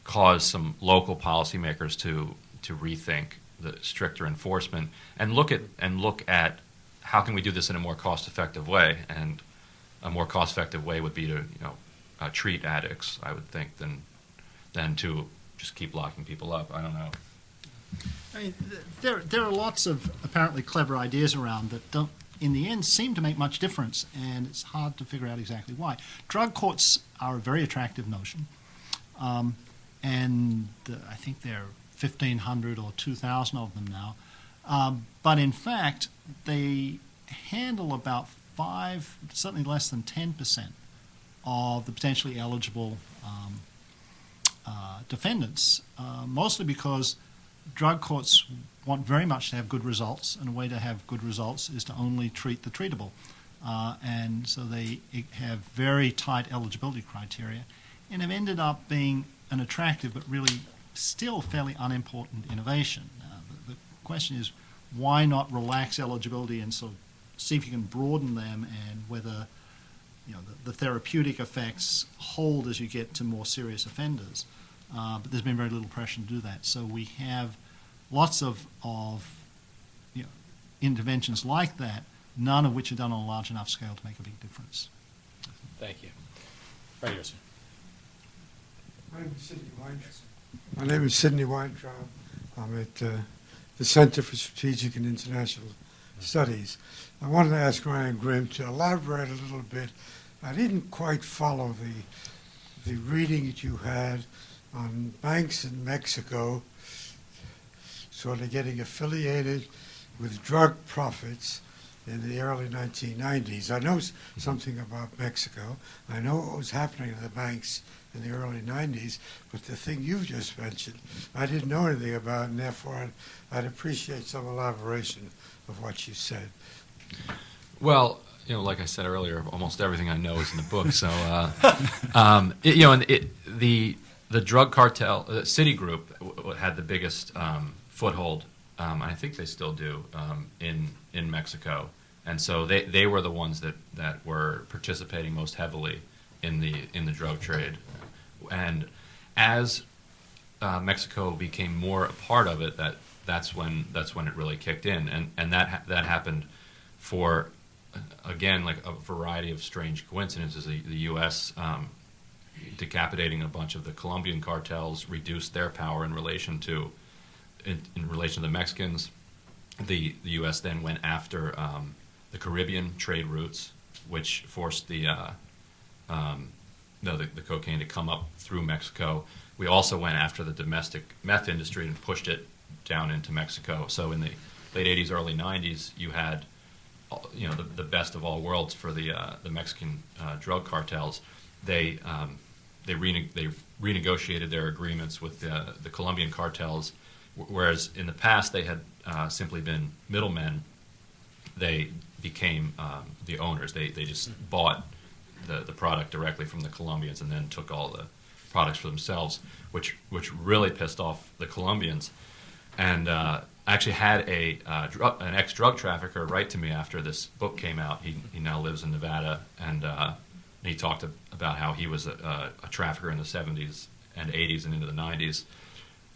cause some local policymakers to rethink the stricter enforcement and look at how can we do this in a more cost-effective way. And a more cost-effective way would be to treat addicts, I would think, than to just keep locking people up. I don't know. I mean, there are lots of apparently clever ideas around that don't, in the end, seem to make much difference, and it's hard to figure out exactly why. Drug courts are a very attractive notion, and I think there are 1,500 or 2,000 of them now. But in fact, they handle about 5, certainly less than 10% of the potentially eligible defendants, mostly because drug courts want very much to have good results, and a way to have good results is to only treat the treatable. And so they have very tight eligibility criteria and have ended up being an attractive but really still fairly unimportant innovation. The question is, why not relax eligibility and sort of see if you can broaden them, and whether the therapeutic effects hold as you get to more serious offenders. But there's been very little pressure to do that. So we have lots of interventions like that, none of which are done on a large enough scale to make a big difference. Thank you. Right here, sir. My name is Sidney Weintraub. I'm at the Center for Strategic and International Studies. I wanted to ask Ryan Grimm to elaborate a little bit. I didn't quite follow the reading that you had on banks in Mexico sort of getting affiliated with drug profits in the early 1990s. I know something about Mexico. I know what was happening to the banks in the early 90s, but the thing you just mentioned, I didn't know anything about, and therefore I'd appreciate some elaboration of what you said. Well, like I said earlier, almost everything I know is in the book. So, the drug cartel, Citigroup had the biggest foothold, and I think they still do in Mexico. And so they were the ones that were participating most heavily in the drug trade. And as Mexico became more a part of it, that's when it really kicked in, and that happened for, again, like a variety of strange coincidences. The U.S. Decapitating a bunch of the Colombian cartels reduced their power in relation to the Mexicans. The U.S. then went after the Caribbean trade routes, which forced the cocaine to come up through Mexico. We also went after the domestic meth industry and pushed it down into Mexico. So in the late 80s, early 90s, you had the best of all worlds for the Mexican drug cartels. They renegotiated their agreements with the Colombian cartels, whereas in the past they had simply been middlemen. They became the owners. They just bought the product directly from the Colombians and then took all the products for themselves, which really pissed off the Colombians. And I actually had an ex-drug trafficker write to me after this book came out. He now lives in Nevada, and he talked about how he was a trafficker in the 70s and 80s and into the 90s.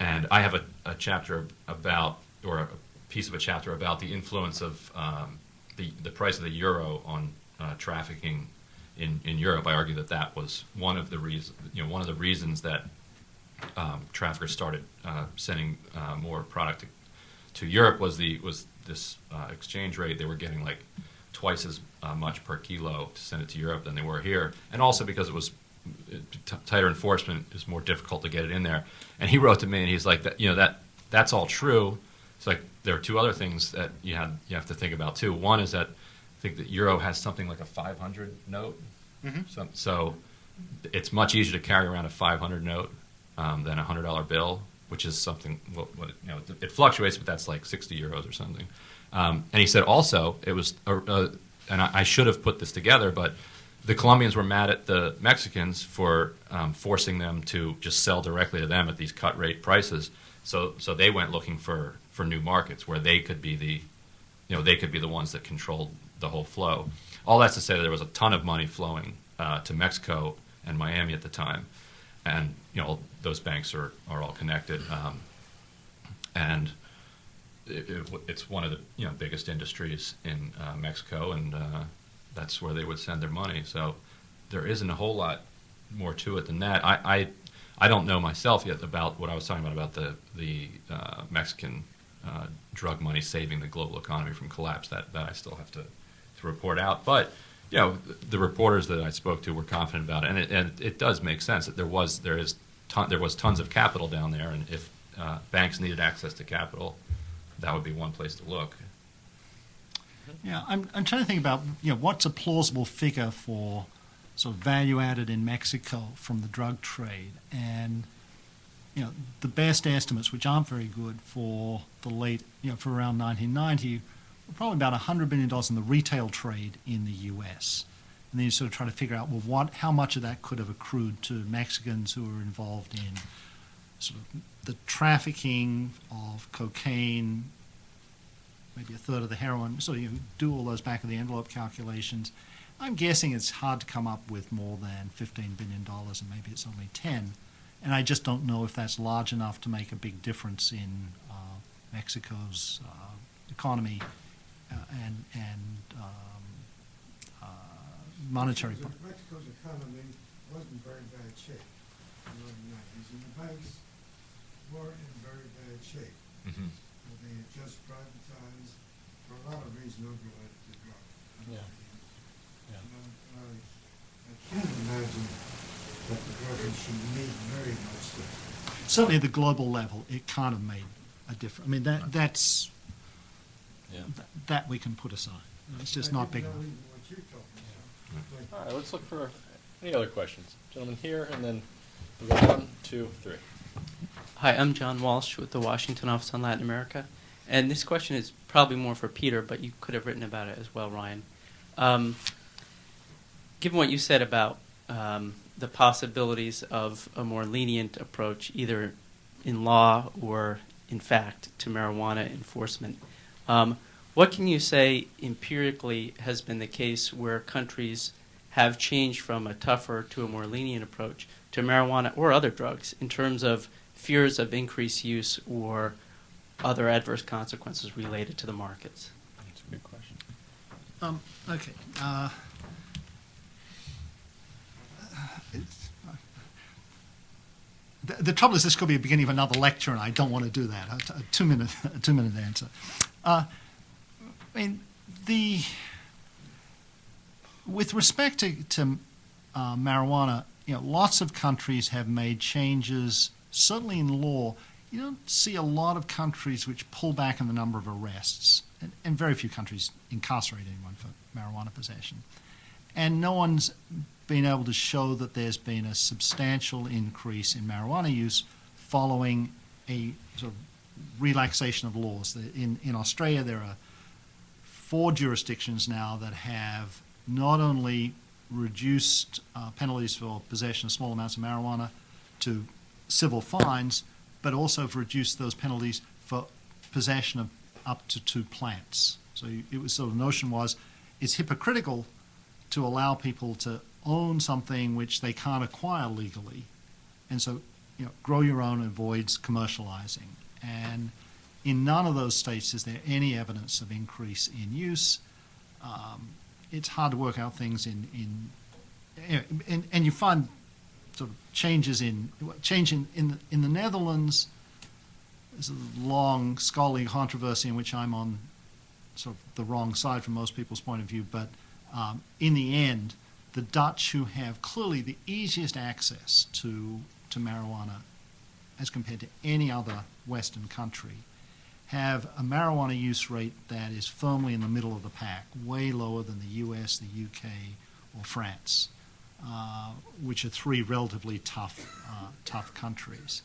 And I have a chapter about, or a piece of a chapter about the influence of the price of the euro on trafficking in Europe. I argue that was one of the reasons that traffickers started sending more product to Europe was this exchange rate. They were getting like twice as much per kilo to send it to Europe than they were here, and also because it was tighter enforcement, it was more difficult to get it in there. And he wrote to me, and he's like, that's all true. It's like there are two other things that you have to think about too. One is that I think that euro has something like a 500 note, so it's much easier to carry around a 500 note than a $100 bill, which is something. It fluctuates, but that's like 60 euros or something. And he said also it was, and I should have put this together, but the Colombians were mad at the Mexicans for forcing them to just sell directly to them at these cut rate prices. So they went looking for new markets where they could be the ones that controlled the whole flow. All that's to say that there was a ton of money flowing to Mexico and Miami at the time, and those banks are all connected, and it's one of the biggest industries in Mexico, and that's where they would send their money. So there isn't a whole lot more to it than that. I don't know myself yet about what I was talking about the Mexican drug money saving the global economy from collapse. That I still have to report out. But the reporters that I spoke to were confident about it, and it does make sense that there was tons of capital down there, and if banks needed access to capital, that would be one place to look. Yeah, I'm trying to think about what's a plausible figure for sort of value added in Mexico from the drug trade, and the best estimates, which aren't very good for for around 1990, were probably about $100 billion in the retail trade in the U.S. And then you sort of try to figure out how much of that could have accrued to Mexicans who were involved in sort of the trafficking of cocaine, maybe a third of the heroin. So you do all those back of the envelope calculations. I'm guessing it's hard to come up with more than $15 billion, and maybe it's only 10. And I just don't know if that's large enough to make a big difference in Mexico's economy and monetary. Mexico's economy wasn't in very bad shape in the early 90s, and the banks were in very bad shape. Mm-hmm. They had just privatized for a lot of reasons unrelated to drugs. Yeah. I can't imagine that the drug industry made very much difference. Certainly at the global level, it kind of made a difference. I mean, that's that we can put aside. It's just not big enough. What you're talking about. All right, let's look for any other questions. Gentlemen here, and then we'll go 1, 2, 3. Hi, I'm John Walsh with the Washington Office on Latin America. And this question is probably more for Peter, but you could have written about it as well, Ryan. Given what you said about the possibilities of a more lenient approach, either in law or in fact, to marijuana enforcement, what can you say empirically has been the case where countries have changed from a tougher to a more lenient approach to marijuana or other drugs in terms of fears of increased use or other adverse consequences related to the markets? That's a good question. Okay. The trouble is, this could be the beginning of another lecture, and I don't want to do that. A two-minute answer. I mean, with respect to marijuana, lots of countries have made changes. Certainly in law, you don't see a lot of countries which pull back in the number of arrests, and very few countries incarcerate anyone for marijuana possession. And no one's been able to show that there's been a substantial increase in marijuana use following a sort of relaxation of laws. In Australia, there are 4 jurisdictions now that have not only reduced penalties for possession of small amounts of marijuana to civil fines, but also have reduced those penalties for possession of up to 2 plants. So it was sort of the notion was it's hypocritical to allow people to own something which they can't acquire legally, and so grow your own avoids commercializing. And in none of those states is there any evidence of increase in use. It's hard to work out things and you find sort of change in the Netherlands. There's a long scholarly controversy in which I'm on sort of the wrong side from most people's point of view, but in the end, the Dutch, who have clearly the easiest access to marijuana as compared to any other Western country, have a marijuana use rate that is firmly in the middle of the pack, way lower than the US, the UK, or France, which are 3 relatively tough countries.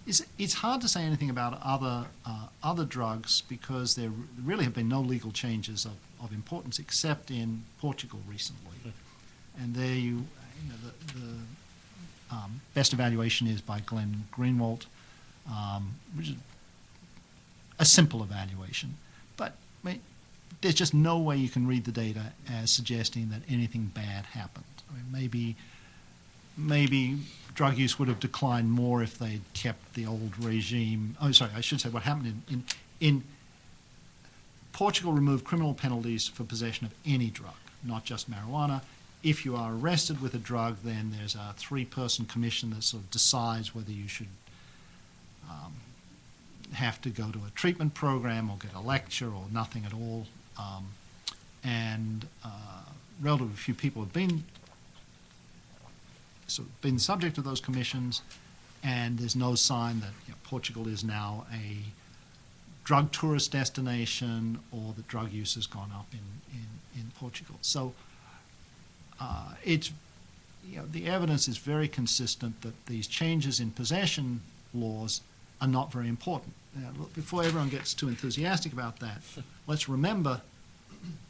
It's hard to say anything about other drugs because there really have been no legal changes of importance except in Portugal recently. And there the best evaluation is by Glenn Greenwald, which is a simple evaluation. But there's just no way you can read the data as suggesting that anything bad happened. Maybe drug use would have declined more if they'd kept the old regime. Oh, sorry, I should say what happened in Portugal removed criminal penalties for possession of any drug, not just marijuana. If you are arrested with a drug, then there's a 3-person commission that sort of decides whether you should have to go to a treatment program or get a lecture or nothing at all. Relatively few people have been subject to those commissions, and there's no sign that Portugal is now a drug tourist destination or that drug use has gone up in Portugal. So it's the evidence is very consistent that these changes in possession laws are not very important. Now, look, before everyone gets too enthusiastic about that, let's remember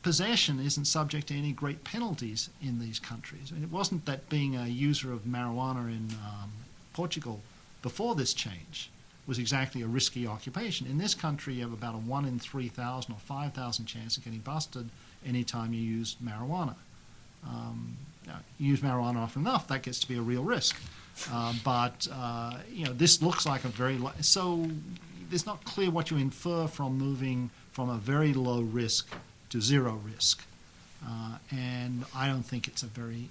possession isn't subject to any great penalties in these countries. It wasn't that being a user of marijuana in Portugal before this change was exactly a risky occupation. In this country, you have about a 1 in 3,000 or 5,000 chance of getting busted anytime you use marijuana. Now, you use marijuana often enough, that gets to be a real risk. But this looks like a very so it's not clear what you infer from moving from a very low risk to 0 risk. And I don't think it's a very.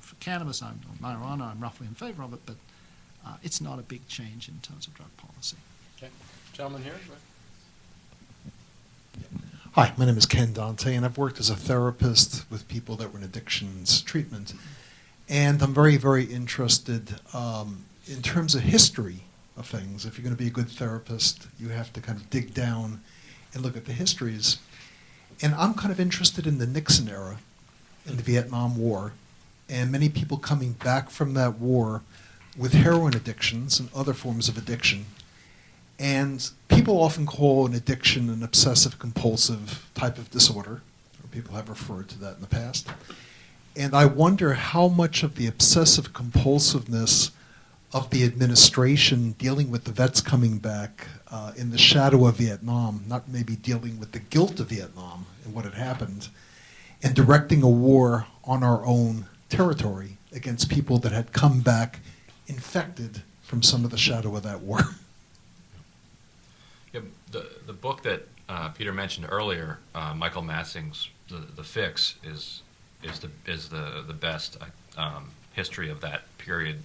For cannabis, marijuana, I'm roughly in favor of it, but it's not a big change in terms of drug policy. Okay, gentleman here. Hi, my name is Ken Dante, and I've worked as a therapist with people that were in addictions treatment. And I'm very, very interested in terms of history of things. If you're going to be a good therapist, you have to kind of dig down and look at the histories. And I'm kind of interested in the Nixon era, in the Vietnam War, and many people coming back from that war with heroin addictions and other forms of addiction. And people often call an addiction an obsessive-compulsive type of disorder. People have referred to that in the past. And I wonder how much of the obsessive compulsiveness of the administration dealing with the vets coming back in the shadow of Vietnam, not maybe dealing with the guilt of Vietnam and what had happened, and directing a war on our own territory against people that had come back infected from some of the shadow of that war. Yeah, the book that Peter mentioned earlier, Michael Massing's The Fix, is the best history of that period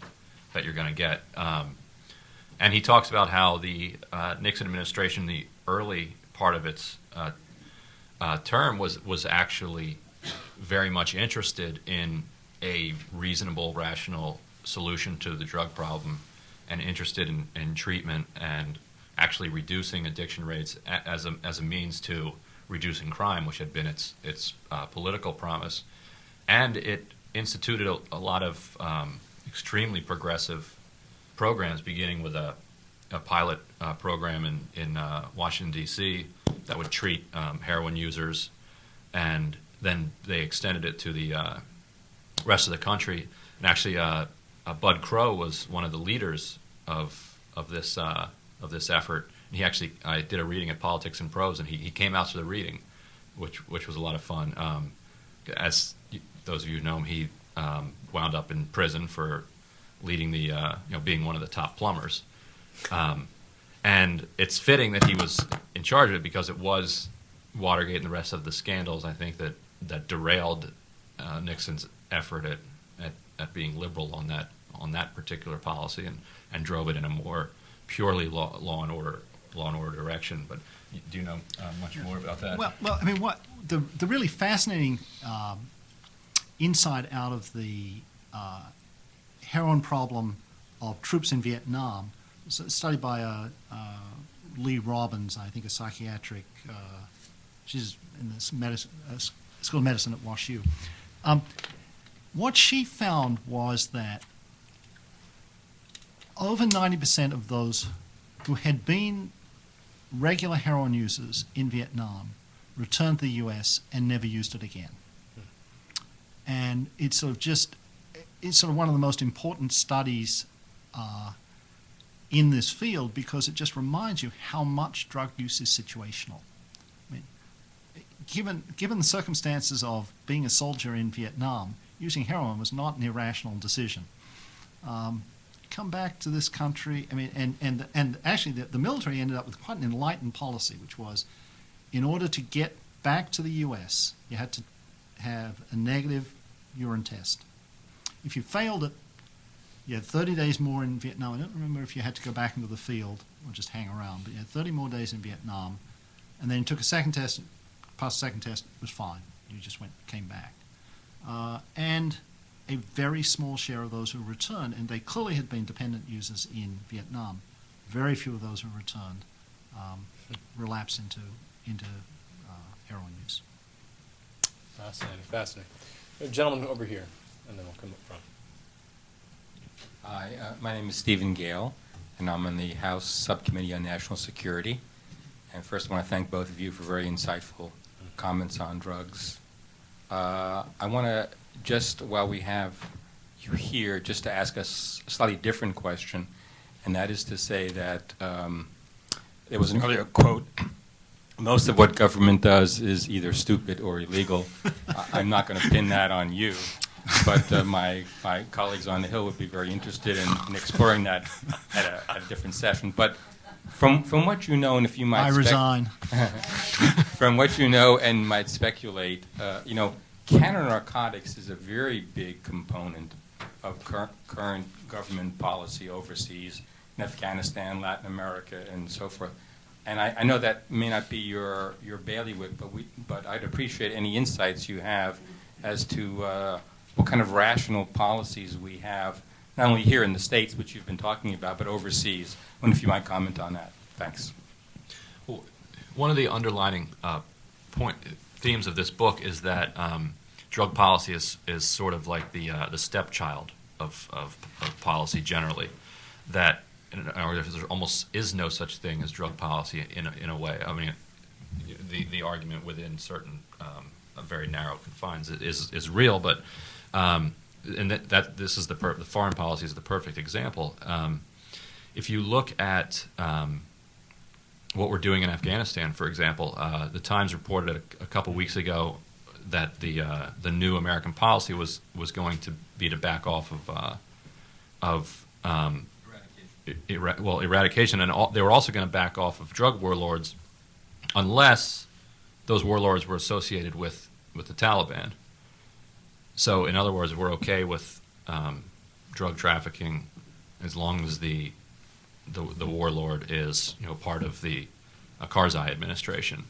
that you're going to get. And he talks about how the Nixon administration, the early part of its term, was actually very much interested in a reasonable, rational solution to the drug problem, and interested in treatment and actually reducing addiction rates as a means to reducing crime, which had been its political promise. And it instituted a lot of extremely progressive programs, beginning with a pilot program in Washington, D.C. that would treat heroin users, and then they extended it to the rest of the country. And actually, Bud Crow was one of the leaders of this effort. And he actually, I did a reading at Politics and Prose, and he came out to the reading, which was a lot of fun. As those of you who know him, he wound up in prison for leading the, being one of the top plumbers. And it's fitting that he was in charge of it, because it was Watergate and the rest of the scandals, I think, that derailed Nixon's effort at being liberal on that particular policy, and drove it in a more purely law and order direction. But do you know much more about that? Well, I mean, what the really fascinating insight out of the heroin problem of troops in Vietnam was a study by Lee Robbins, I think a psychiatric. She's in the School of Medicine at WashU. What she found was that over 90% of those who had been regular heroin users in Vietnam returned to the US and never used it again. And it's sort of one of the most important studies in this field, because it just reminds you how much drug use is situational. I mean, given the circumstances of being a soldier in Vietnam, using heroin was not an irrational decision. Come back to this country, I mean, and actually the military ended up with quite an enlightened policy, which was, in order to get back to the US, you had to have a negative urine test. If you failed it, you had 30 days more in Vietnam. I don't remember if you had to go back into the field or just hang around, but you had 30 more days in Vietnam, and then you took a second test, passed the second test, it was fine. You just came back. And a very small share of those who returned, and they clearly had been dependent users in Vietnam. Very few of those who returned relapsed into heroin use. Fascinating. A gentleman over here, and then we'll come up front. Hi, my name is Stephen Gale, and I'm on the House Subcommittee on National Security. And first I want to thank both of you for very insightful comments on drugs. I want to, just while we have you here, just to ask a slightly different question, and that is to say that there was an earlier quote, most of what government does is either stupid or illegal. I'm not going to pin that on you, but my colleagues on the Hill would be very interested in exploring that at a different session. But from what you know, and if you might... I resign. From what you know and might speculate, counter-narcotics is a very big component of current government policy overseas, in Afghanistan, Latin America, and so forth. And I know that may not be your bailiwick, but I'd appreciate any insights you have as to what kind of rational policies we have, not only here in the States, which you've been talking about, but overseas. I wonder if you might comment on that. Thanks. Well, one of the underlining themes of this book is that drug policy is sort of like the stepchild of policy generally. That there almost is no such thing as drug policy in a way. I mean, the argument within certain a very narrow confines is real, but and that this is the foreign policy is the perfect example. If you look at what we're doing in Afghanistan, for example, the Times reported a couple weeks ago that the new American policy was going to be to back off of eradication, and they were also going to back off of drug warlords unless those warlords were associated with the Taliban. So, in other words, we're okay with drug trafficking as long as the warlord is part of the Karzai administration,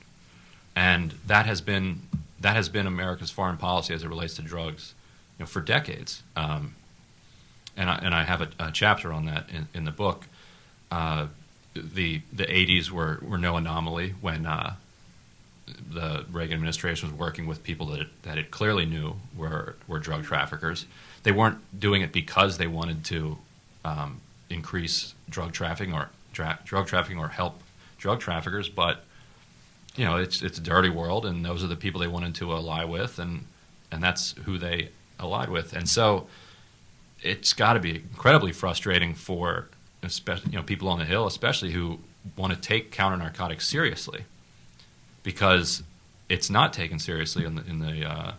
and that has been America's foreign policy as it relates to drugs, for decades. And I have a chapter on that in the book. The 80s were no anomaly when the Reagan administration was working with people that it clearly knew were drug traffickers. They weren't doing it because they wanted to increase drug trafficking or help drug traffickers, but it's a dirty world, and those are the people they wanted to ally with, and that's who they allied with. And so it's got to be incredibly frustrating for especially people on the Hill, especially who want to take counter narcotics seriously, because it's not taken seriously in the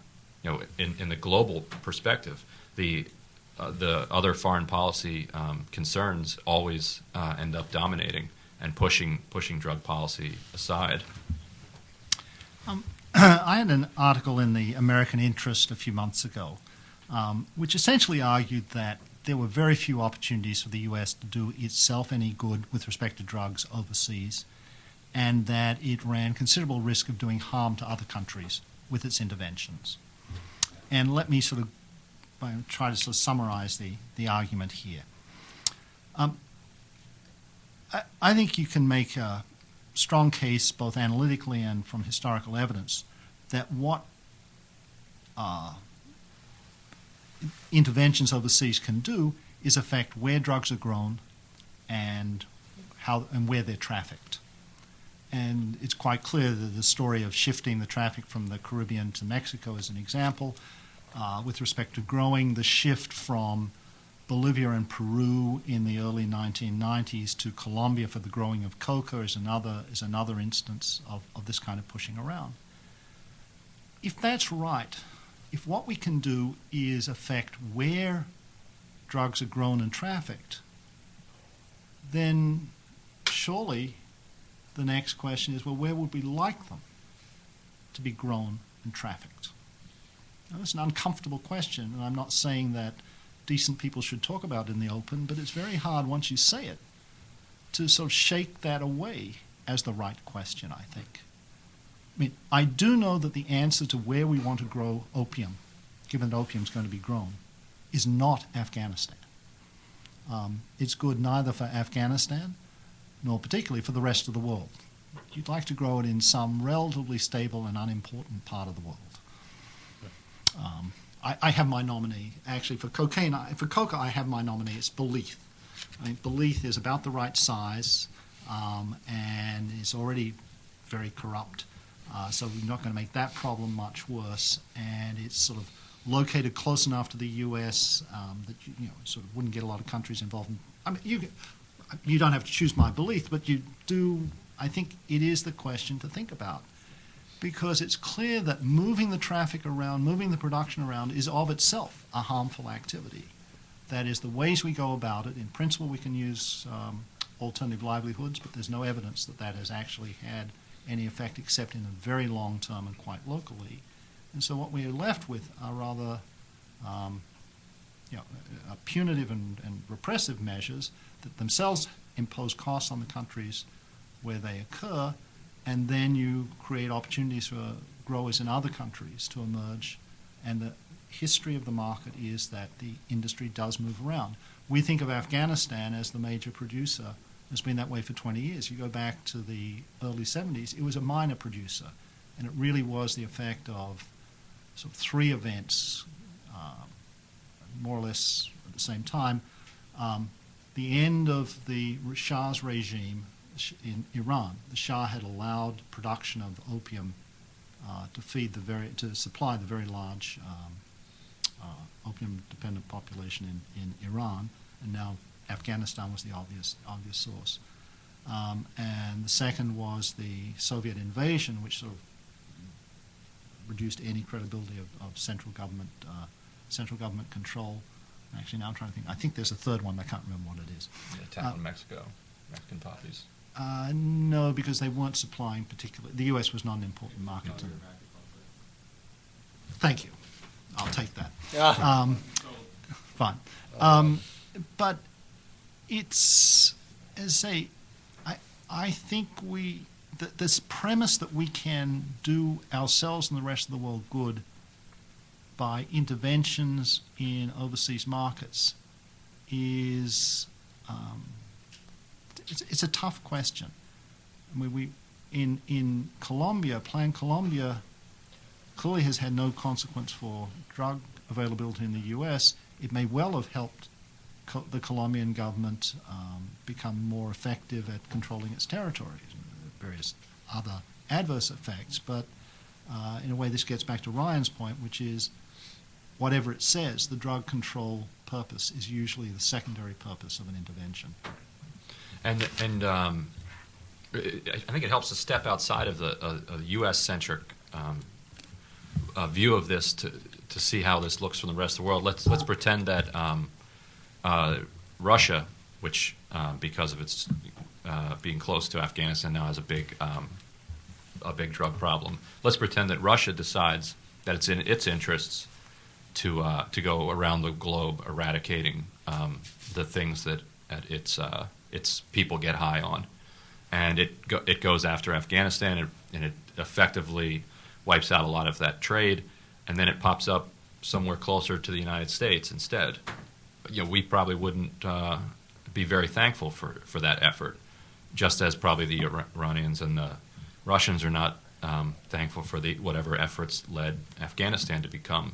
global perspective. The other foreign policy concerns always end up dominating and pushing drug policy aside. I had an article in the American Interest a few months ago, which essentially argued that there were very few opportunities for the US to do itself any good with respect to drugs overseas, and that it ran considerable risk of doing harm to other countries with its interventions. And let me sort of try to sort of summarize the argument here. I think you can make a strong case, both analytically and from historical evidence, that what interventions overseas can do is affect where drugs are grown and where they're trafficked. And it's quite clear that the story of shifting the traffic from the Caribbean to Mexico is an example. With respect to growing, the shift from Bolivia and Peru in the early 1990s to Colombia for the growing of coca is another instance of this kind of pushing around. If that's right, if what we can do is affect where drugs are grown and trafficked, then surely the next question is, well, where would we like them to be grown and trafficked? Now, it's an uncomfortable question, and I'm not saying that decent people should talk about it in the open, but it's very hard once you say it to sort of shake that away as the right question, I think. I mean, I do know that the answer to where we want to grow opium, given that opium is going to be grown, is not Afghanistan. It's good neither for Afghanistan nor particularly for the rest of the world. You'd like to grow it in some relatively stable and unimportant part of the world. I have my nominee. Actually, for coca, I have my nominee. It's Belief. I think Belief is about the right size and is already very corrupt. So we're not going to make that problem much worse. And it's sort of located close enough to the U.S. That you sort of wouldn't get a lot of countries involved. I mean, you don't have to choose my Belief, but you do. I think it is the question to think about, because it's clear that moving the traffic around, moving the production around, is of itself a harmful activity. That is, the ways we go about it. In principle, we can use alternative livelihoods, but there's no evidence that that has actually had any effect except in a very long term and quite locally. And so what we are left with are rather punitive and repressive measures that themselves impose costs on the countries where they occur, and then you create opportunities for growers in other countries to emerge. And the history of the market is that the industry does move around. We think of Afghanistan as the major producer. It's been that way for 20 years. You go back to the early 70s, it was a minor producer, and it really was the effect of sort of three events, more or less at the same time. The end of the Shah's regime in Iran. The Shah had allowed production of opium to supply the very large opium-dependent population in Iran, and now Afghanistan was the obvious source. And the second was the Soviet invasion, which sort of reduced any credibility of central government control. Actually, now I'm trying to think. I think there's a third one. I can't remember what it is. The attack on Mexico, Mexican poppies. No, because they weren't supplying particularly. The U.S. was not an important market to them. Thank you. I'll take that. Fine. But it's, as I say, I think this premise that we can do ourselves and the rest of the world good by interventions in overseas markets is it's a tough question. I mean, in Colombia, Plan Colombia clearly has had no consequence for drug availability in the U.S. It may well have helped the Colombian government become more effective at controlling its territories, various other adverse effects. But in a way, this gets back to Ryan's point, which is whatever it says, the drug control purpose is usually the secondary purpose of an intervention. And I think it helps to step outside of the U.S.-centric view of this to see how this looks from the rest of the world. Let's pretend that Russia, which because of its being close to Afghanistan now has a big drug problem. Let's pretend that Russia decides that it's in its interests to go around the globe eradicating the things that its people get high on, and it goes after Afghanistan and it effectively wipes out a lot of that trade, and then it pops up somewhere closer to the United States instead. We probably wouldn't be very thankful for that effort, just as probably the Iranians and the Russians are not thankful for whatever efforts led Afghanistan to become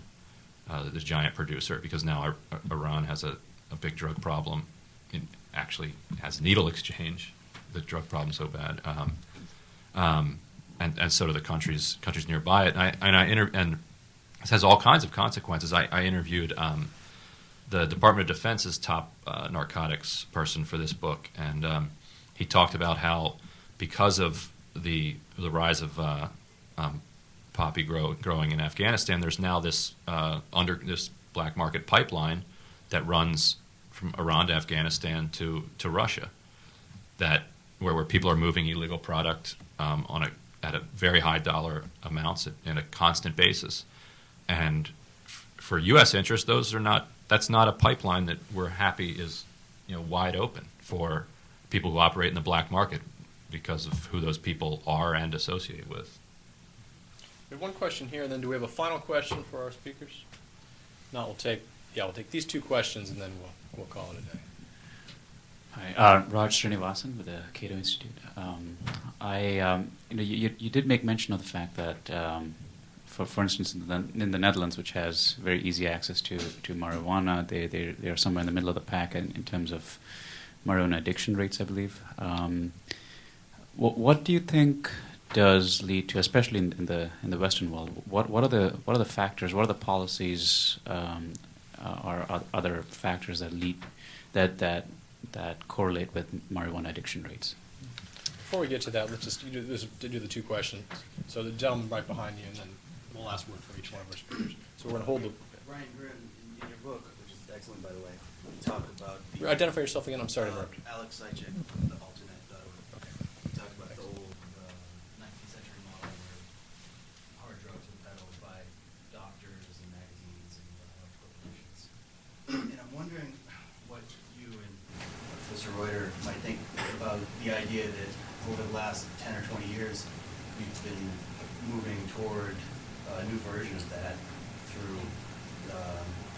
the giant producer, because now Iran has a big drug problem. It actually has needle exchange. The drug problem's so bad, and so do the countries nearby it. And this has all kinds of consequences. I interviewed the Department of Defense's top narcotics person for this book, and he talked about how, because of the rise of poppy growing in Afghanistan, there's now this this black market pipeline that runs from Iran to Afghanistan to Russia, where people are moving illegal product at a very high dollar amounts in a constant basis, and for U.S. interests, that's not a pipeline that we're happy is wide open for people who operate in the black market because of who those people are and associated with. We have one question here, and then do we have a final question for our speakers? No, we'll take these two questions, and then we'll call it a day. Hi, Raj Srinivasan with the Cato Institute. You did make mention of the fact that, for instance, in the Netherlands, which has very easy access to marijuana, they are somewhere in the middle of the pack in terms of marijuana addiction rates, I believe. What do you think does lead to, especially in the Western world, what are the factors, what are the policies or other factors that lead that correlate with marijuana addiction rates? Before we get to that, let's just do the two questions. So the gentleman right behind you, and then we'll ask word for each one of our speakers. So we're going to hold the... Ryan Grimm, in your book, which is excellent, by the way, you talk about... Identify yourself again. I'm sorry to interrupt. Alex Sychek, the alternate.org. Okay. You talk about the old 19th century model where hard drugs were peddled by doctors and magazines and large corporations. And I'm wondering what you and Professor Reuter might think about the idea that over the last 10 or 20 years, we've been moving toward a new version of that through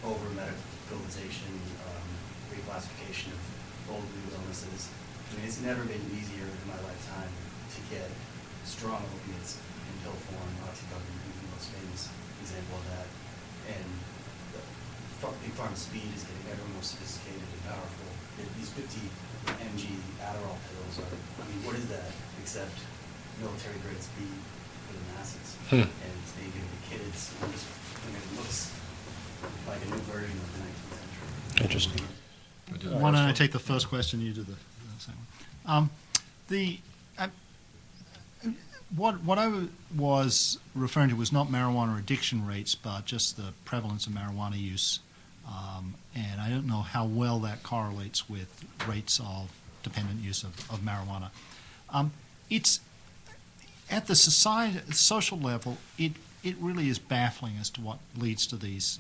over-medicalization, reclassification of old new illnesses. I mean, it's never been easier in my lifetime to get strong opiates in pill form. Oxycodone being the most famous example of that. And big pharma speed is getting ever more sophisticated and powerful. These 50 mg Adderall pills are, I mean, what is that except military grade speed? for the masses. Hmm. And it's being given to kids. It looks like a new version of the 19th century. Interesting. Why don't I take the first question, you do the second one. What I was referring to was not marijuana addiction rates, but just the prevalence of marijuana use. And I don't know how well that correlates with rates of dependent use of marijuana. It's at the social level, it really is baffling as to what leads to these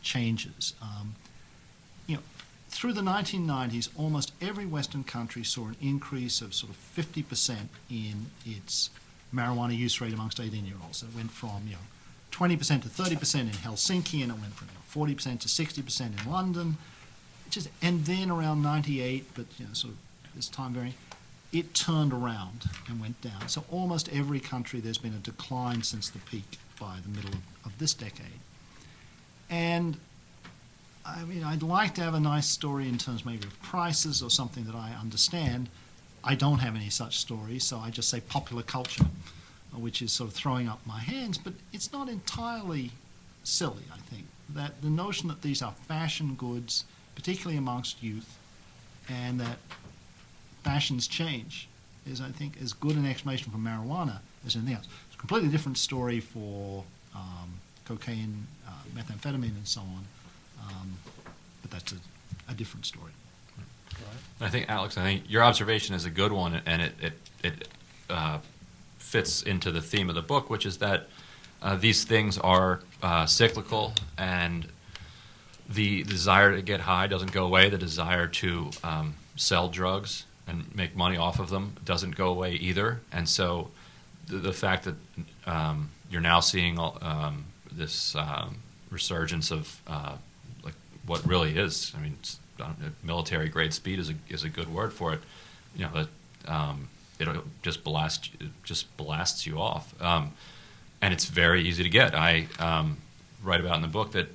changes. Through the 1990s, almost every Western country saw an increase of sort of 50% in its marijuana use rate amongst 18-year-olds. It went from 20% to 30% in Helsinki, and it went from 40% to 60% in London. And then around 98, but sort of this time varying, it turned around and went down. So almost every country there's been a decline since the peak by the middle of this decade. And I mean, I'd like to have a nice story in terms maybe of prices or something that I understand. I don't have any such stories, so I just say popular culture, which is sort of throwing up my hands, but it's not entirely silly, I think. That the notion that these are fashion goods, particularly amongst youth, and that fashions change is, I think, as good an explanation for marijuana as anything else. It's a completely different story for cocaine, methamphetamine, and so on. But that's a different story. I think, Alex, your observation is a good one, and it fits into the theme of the book, which is that these things are cyclical, and the desire to get high doesn't go away. The desire to sell drugs and make money off of them doesn't go away either. And so the fact that you're now seeing this resurgence of like what really is, I mean, military grade speed is a good word for it. It just blasts you off, and it's very easy to get. I write about in the book that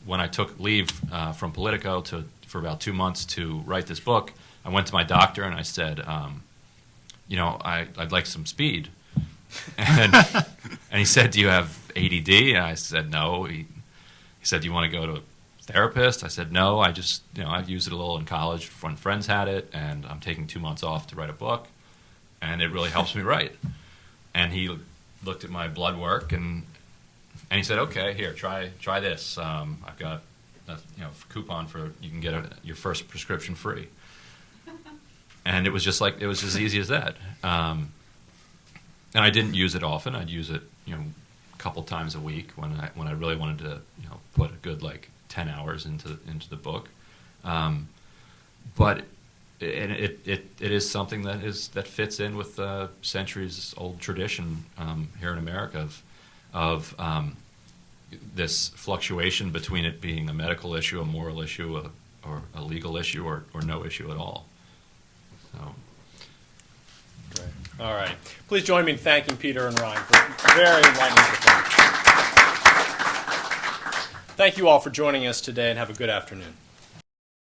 when I took leave from Politico for about 2 months to write this book, I went to my doctor and I said, I'd like some speed, and he said, "Do you have ADD?" And I said, "No." He said, "Do you want to go to a therapist?" I said, "No, I just, I've used it a little in college when friends had it, and I'm taking 2 months off to write a book, and it really helps me write." And he looked at my blood work, and he said, "Okay, here, try this. I've got a coupon for you can get your first prescription free." And it was just as easy as that. And I didn't use it often. I'd use it, a couple times a week when I really wanted to, put a good 10 hours into the book. But it is something that fits in with the centuries old tradition here in America of this fluctuation between it being a medical issue, a moral issue, or a legal issue, or no issue at all. So. Great. All right. Please join me in thanking Peter and Ryan for very enlightening performance. Thank you all for joining us today, and have a good afternoon.